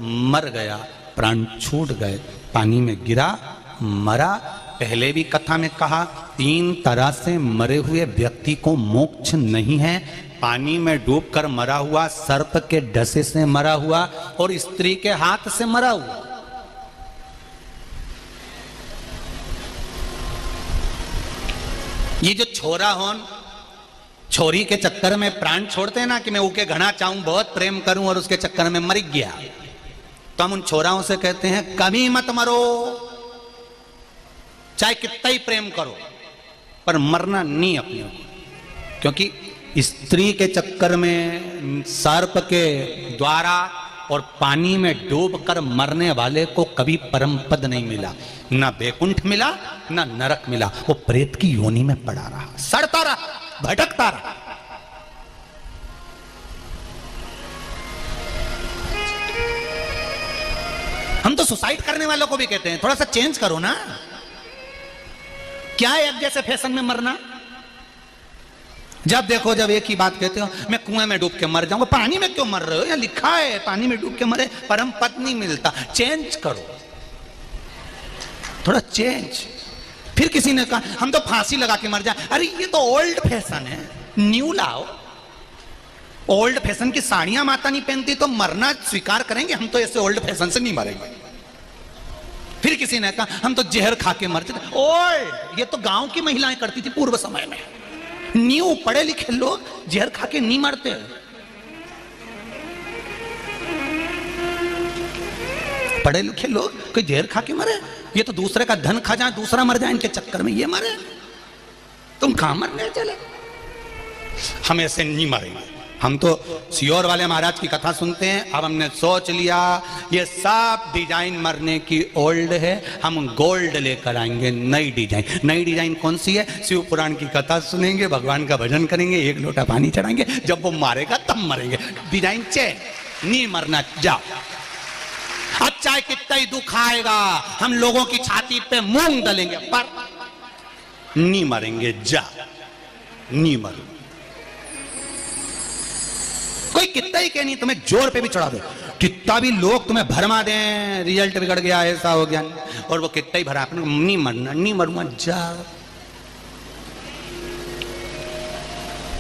मर गया, प्राण छूट गए, पानी में गिरा, मरा। पहले भी कथा में कहा, 3 तरह से मरे हुए व्यक्ति को मोक्ष नहीं है। पानी में डूबकर मरा हुआ, सर्प के डसे से मरा हुआ और स्त्री के हाथ से मरा हुआ। ये जो छोरा होन छोरी के चक्कर में प्राण छोड़ते हैं ना कि मैं ऊके घना चाहूं, बहुत प्रेम करूं और उसके चक्कर में मर गया, तो हम उन छोराओं से कहते हैं कभी मत मरो, चाहे कितना ही प्रेम करो पर मरना नहीं अपने को। क्योंकि स्त्री के चक्कर में, सर्प के द्वारा और पानी में डूबकर मरने वाले को कभी परम पद नहीं मिला, ना बैकुंठ मिला ना नरक मिला, वो प्रेत की योनि में पड़ा रहा, सड़ता रहा, भटकता रहा। हम तो सुसाइड करने वालों को भी कहते हैं थोड़ा सा चेंज करो ना, क्या है एक जैसे फैशन में मरना। जब देखो जब एक ही बात कहते हो मैं कुएं में डूब के मर जाऊंगा, पानी में क्यों मर रहे हो, या लिखा है पानी में डूब के मरे परम पद नहीं मिलता। चेंज करो, थोड़ा चेंज। फिर किसी ने कहा हम तो फांसी लगा के मर जाए, अरे ये तो ओल्ड फैशन है, न्यू लाओ। ओल्ड फैशन की साड़ियां माता नहीं पहनती तो मरना स्वीकार करेंगे, हम तो ऐसे ओल्ड फैशन से नहीं मरेंगे। फिर किसी ने कहा हम तो जहर खा के मरते थे, ओल्ड, ये तो गांव की महिलाएं करती थी पूर्व समय में। न्यू पढ़े लिखे लोग जहर खा के नहीं मरते। पढ़े लिखे लोग कोई जहर खा के मरे, ये तो दूसरे का धन खा जाए दूसरा मर जाए इनके चक्कर में ये मरे। तुम कहां मरने चले, हम ऐसे नहीं मरेंगे। हम तो सियोर वाले महाराज की कथा सुनते हैं, अब हमने सोच लिया ये सब डिजाइन मरने की ओल्ड है, हम गोल्ड लेकर आएंगे, नई डिजाइन। नई डिजाइन कौन सी है, शिव पुराण की कथा सुनेंगे, भगवान का भजन करेंगे, एक लोटा पानी चढ़ाएंगे, जब वो मारेगा तब मरेंगे। डिजाइन चेंज, नहीं मरना, जाओ। अब चाहे कितना ही दुख आएगा हम लोगों की छाती पे मूंग डालेंगे पर नहीं मरेंगे, जा, नहीं मरो। कोई कितना ही कह नहीं, तुम्हें जोर पे भी चढ़ा दे, कितना भी लोग तुम्हें भरमा दें रिजल्ट बिगड़ गया, ऐसा हो गया, और वो कितना ही भरा, अपने नहीं मरना, नहीं मरूंगा, जा,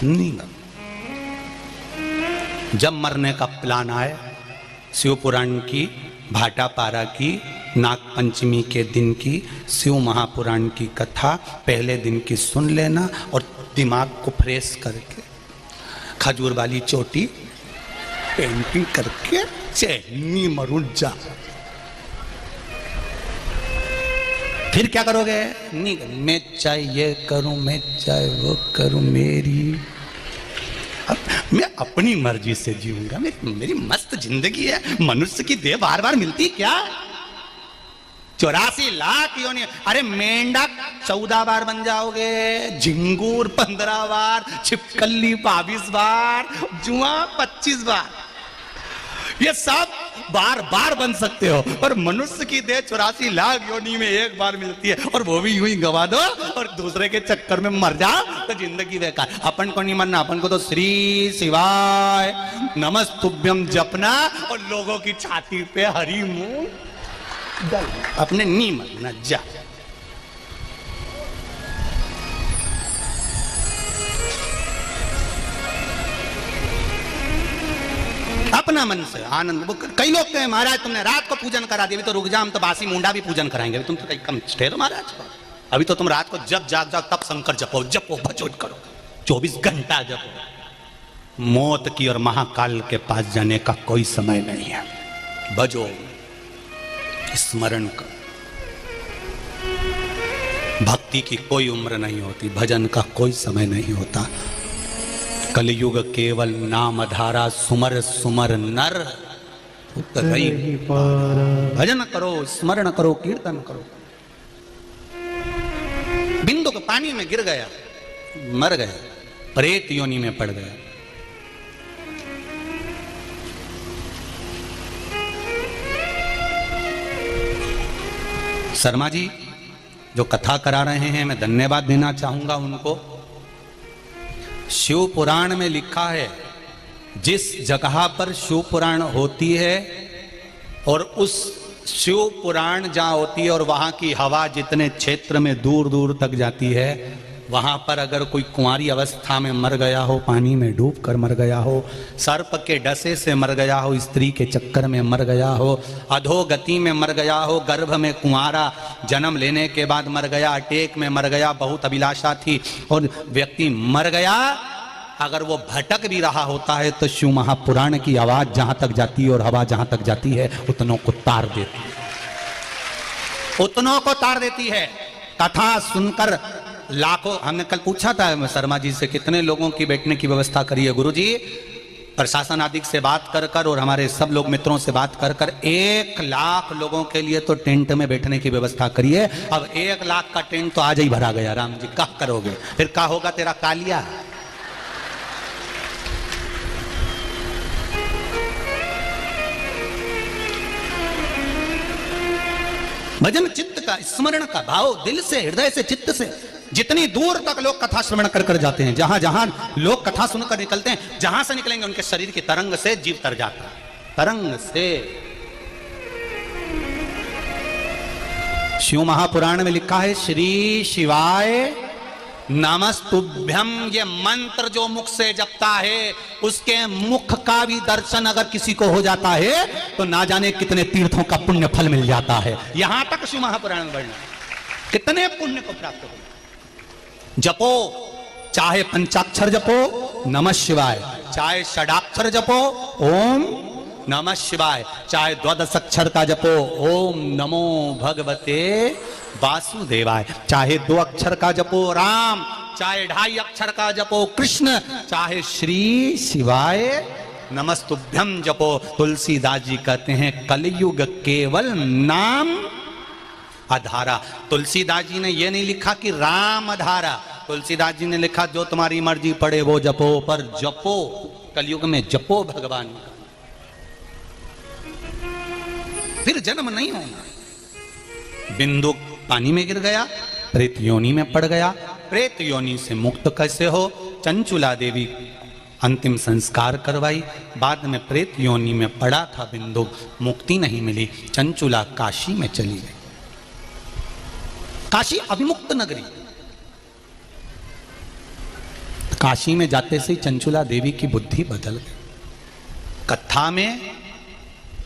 नहीं मर। जब मरने का प्लान आए, शिव पुराण की, भाटा पारा की, नाग पंचमी के दिन की शिव महापुराण की कथा पहले दिन की सुन लेना और दिमाग को फ्रेश करके खजूर वाली चोटी पेंटिंग करके चैनी मरू, जा। फिर क्या करोगे, नहीं, मैं चाहे ये करूं, मैं चाहे वो करूं, मैं अपनी मर्जी से जीऊंगा, मेरी मस्त जिंदगी है। मनुष्य की देह बार बार मिलती क्या, 84 लाख योनि। अरे मेंढक 14 बार बन जाओगे, झिंगूर 15 बार, छिपकली 22 बार, जुआ 25 बार, ये सब बार बार बन सकते हो। पर मनुष्य की देह 84 लाख योनि में एक बार मिलती है, और वो भी यूं ही गवा दो और दूसरे के चक्कर में मर जाओ तो जिंदगी बेकार। अपन को नहीं मरना, अपन को तो श्री शिवाय नमस्तुभ्यम जपना और लोगों की छाती पे हरी मूंग डल, अपने नहीं मरना, जा। अपना मन से आनंद। कई लोग कहे महाराज तुमने रात को पूजन करा दिया, अभी तो रुक जा, हम तो बासी मुंडा भी पूजन कराएंगे। अभी तुम तो कहीं कम ठहरो महाराज, अभी तो तुम रात को जब जाग जाओ तब शंकर जपो, जपो भजन करो, 24 घंटा जपो। मौत की और महाकाल के पास जाने का कोई समय नहीं है, भजो, स्मरण करो। भक्ति की कोई उम्र नहीं होती, भजन का कोई समय नहीं होता। कलयुग केवल नाम धारा, सुमर सुमर नर उतरई पारा। भजन करो, स्मरण करो, कीर्तन करो। बिंदु के पानी में गिर गया, मर गया, प्रेत योनि में पड़ गया। शर्मा जी जो कथा करा रहे हैं, मैं धन्यवाद देना चाहूंगा उनको। शिव पुराण में लिखा है जिस जगह पर शिव पुराण होती है और उस शिव पुराण जहां होती है और वहां की हवा जितने क्षेत्र में दूर दूर तक जाती है, वहां पर अगर कोई कुंवारी अवस्था में मर गया हो, पानी में डूब कर मर गया हो, सर्प के डसे से मर गया हो, स्त्री के चक्कर में मर गया हो, अधोगति में मर गया हो, गर्भ में कुंवारा जन्म लेने के बाद मर गया, अटैक में मर गया, बहुत अभिलाषा थी और व्यक्ति मर गया, अगर वो भटक भी रहा होता है तो शिव महापुराण की आवाज जहां तक जाती है और हवा जहां तक जाती है उतनों को तार देती है, उतनों को तार देती है। कथा सुनकर लाखों, हमने कल पूछा था शर्मा जी से कितने लोगों की बैठने की व्यवस्था करी है गुरुजी, प्रशासन आदि से बात कर कर और हमारे सब लोग मित्रों से बात कर कर 1 लाख लोगों के लिए तो टेंट में बैठने की व्यवस्था करिए। अब 1 लाख का टेंट तो आज ही भरा गया, राम जी क्या करोगे फिर, क्या होगा तेरा कालिया। भजन चित्त का, स्मरण का भाव दिल से, हृदय से, चित्त से, जितनी दूर तक लोग कथा श्रवण कर कर जाते हैं, जहां जहां लोग कथा सुनकर निकलते हैं, जहां से निकलेंगे उनके शरीर की तरंग से जीव तर जाता है, तरंग से। शिव महापुराण में लिखा है श्री शिवाय नमस्तुभ्यम, ये मंत्र जो मुख से जपता है उसके मुख का भी दर्शन अगर किसी को हो जाता है तो ना जाने कितने तीर्थों का पुण्य फल मिल जाता है। यहां तक शिव महापुराण में वर्णन, कितने पुण्य को प्राप्त हो। जपो, चाहे पंचाक्षर जपो नमः शिवाय, चाहे षडाक्षर जपो ओम नमः शिवाय, चाहे द्वादश अक्षर का जपो ओम नमो भगवते वासुदेवाय, चाहे 2 अक्षर का जपो राम, चाहे 2.5 अक्षर का जपो कृष्ण, चाहे श्री शिवाय नमस्तुभ्यम जपो। तुलसीदास जी कहते हैं कलयुग केवल नाम आधारा। तुलसीदास जी ने यह नहीं लिखा कि राम आधारा, तुलसीदास जी ने लिखा जो तुम्हारी मर्जी पड़े वो जपो, पर जपो कलयुग में जपो भगवान का, फिर जन्म नहीं होगा। बिंदु पानी में गिर गया, प्रेत योनि में पड़ गया, प्रेत योनि से मुक्त कैसे हो। चंचुला देवी अंतिम संस्कार करवाई, बाद में प्रेत योनि में पड़ा था बिंदु, मुक्ति नहीं मिली, चंचुला काशी में चली गई। काशी अभिमुक्त नगरी, काशी में जाते से चंचुला देवी की बुद्धि बदल गई। कथा में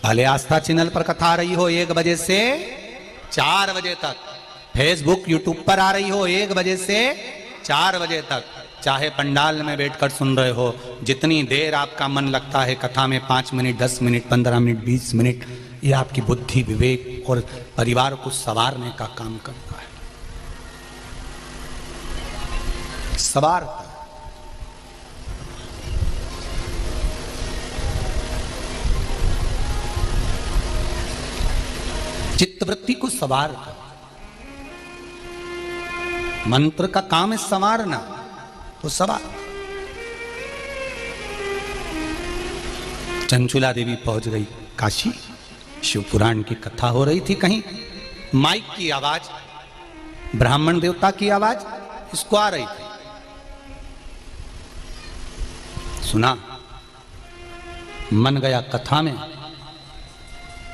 भले आस्था चैनल पर कथा आ रही हो 1 बजे से 4 बजे तक, फेसबुक यूट्यूब पर आ रही हो 1 बजे से 4 बजे तक, चाहे पंडाल में बैठकर सुन रहे हो, जितनी देर आपका मन लगता है कथा में 5 मिनट 10 मिनट 15 मिनट 20 मिनट, ये आपकी बुद्धि विवेक और परिवार को संवारने का काम करता है, संवारता है। चित्तवृत्ति को संवारता, मंत्र का काम है संवारना, तो सवार। चंचुला देवी पहुंच गई काशी, शिव पुराण की कथा हो रही थी, कहीं माइक की आवाज, ब्राह्मण देवता की आवाज इसको आ रही थी, सुना, मन गया कथा में,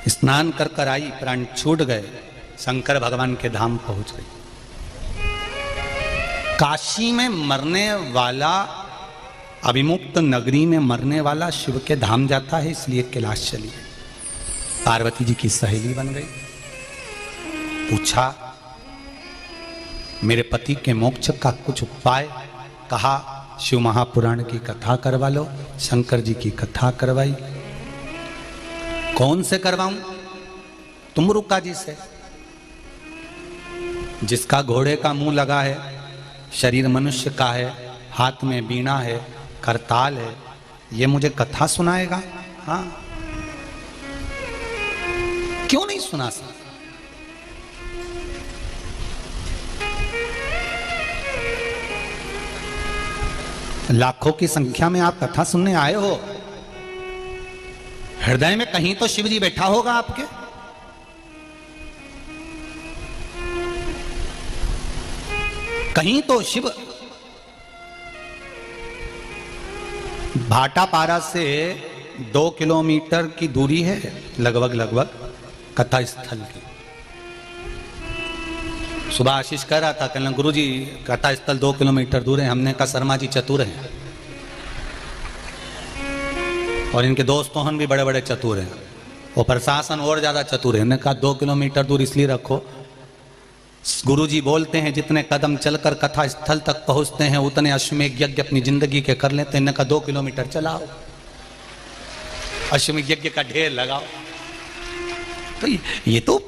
स्नान कर कर आई, प्राण छूट गए, शंकर भगवान के धाम पहुंच गई। काशी में मरने वाला, अभिमुक्त नगरी में मरने वाला शिव के धाम जाता है, इसलिए कैलाश चली गई। पार्वती जी की सहेली बन गई, पूछा मेरे पति के मोक्ष का कुछ उपाय, कहा शिव महापुराण की कथा करवा लो। शंकर जी की कथा करवाई। कौन से करवाऊं? तुमरुका जी से, जिसका घोड़े का मुंह लगा है, शरीर मनुष्य का है, हाथ में बीणा है, करताल है, ये मुझे कथा सुनाएगा? हाँ, क्यों नहीं सुना सकता? लाखों की संख्या में आप कथा सुनने आए हो, हृदय में कहीं तो शिव जी बैठा होगा आपके। कहीं तो शिव। भाटापारा से 2 किलोमीटर की दूरी है लगभग कथा स्थल की। सुबह आशीष कह रहा था, कहना गुरुजी कथा स्थल 2 किलोमीटर दूर है। हमने कहा शर्मा जी चतुर हैं और इनके दोस्त तोहन भी बड़े बड़े चतुर हैं, और प्रशासन और ज़्यादा चतुर है। हमने कहा 2 किलोमीटर दूर इसलिए रखो, गुरुजी बोलते हैं जितने कदम चलकर कथा स्थल तक पहुंचते हैं उतने अश्वमेध यज्ञ अपनी जिंदगी के कर लेते हैं। इन्होंने कहा 2 किलोमीटर चलाओ, अश्वमेध यज्ञ का ढेर लगाओ। तो ये तो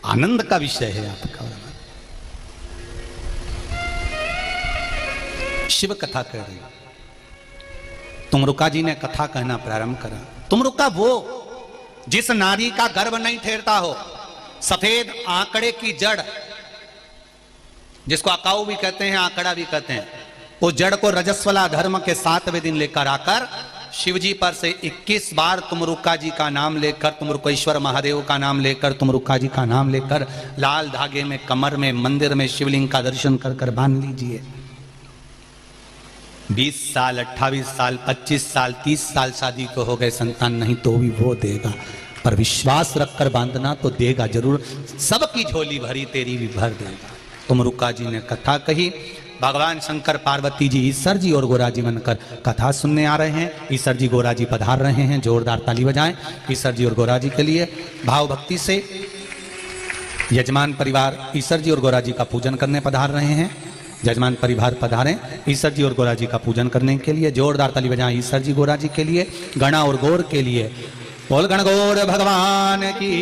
आनंद का विषय है आपका। शिव कथा कह रही, तुमरुका जी ने कथा कहना प्रारंभ करा। तुमरुका वो जिस नारी का गर्भ नहीं ठहरता हो, सफेद आंकड़े की जड़, जिसको अकाऊ भी कहते हैं, आंकड़ा भी कहते हैं, उस जड़ को रजस्वला धर्म के 7वें दिन लेकर आकर शिवजी पर से 21 बार तुमरुका जी का नाम लेकर, तुमरुकेश्वर महादेव का नाम लेकर, तुमरुका जी का नाम लेकर लाल धागे में कमर में मंदिर में शिवलिंग का दर्शन कर कर बांध लीजिए। 20 साल 28 साल 25 साल 30 साल शादी को हो गए, संतान नहीं तो भी वो देगा, पर विश्वास रखकर बांधना तो देगा जरूर। सबकी झोली भरी तेरी भी भर देगा। तुमरुका जी ने कथा कही। भगवान शंकर पार्वती जी ईश्वर जी और गोरा जी बनकर कथा सुनने आ रहे हैं। ईश्वर जी गोरा जी पधार रहे हैं, जोरदार ताली बजाएं ईश्वर जी और गोरा जी के लिए। भाव भक्ति से यजमान परिवार ईश्वर जी और गोरा जी का पूजन करने पधार रहे हैं। यजमान परिवार पधारें ईश्वर जी और गोरा जी का पूजन करने के लिए। जोरदार ताली बजाएं ईश्वर जी गोरा जी के लिए, गणा और गौर के लिए। बोल गण गौर भगवान की।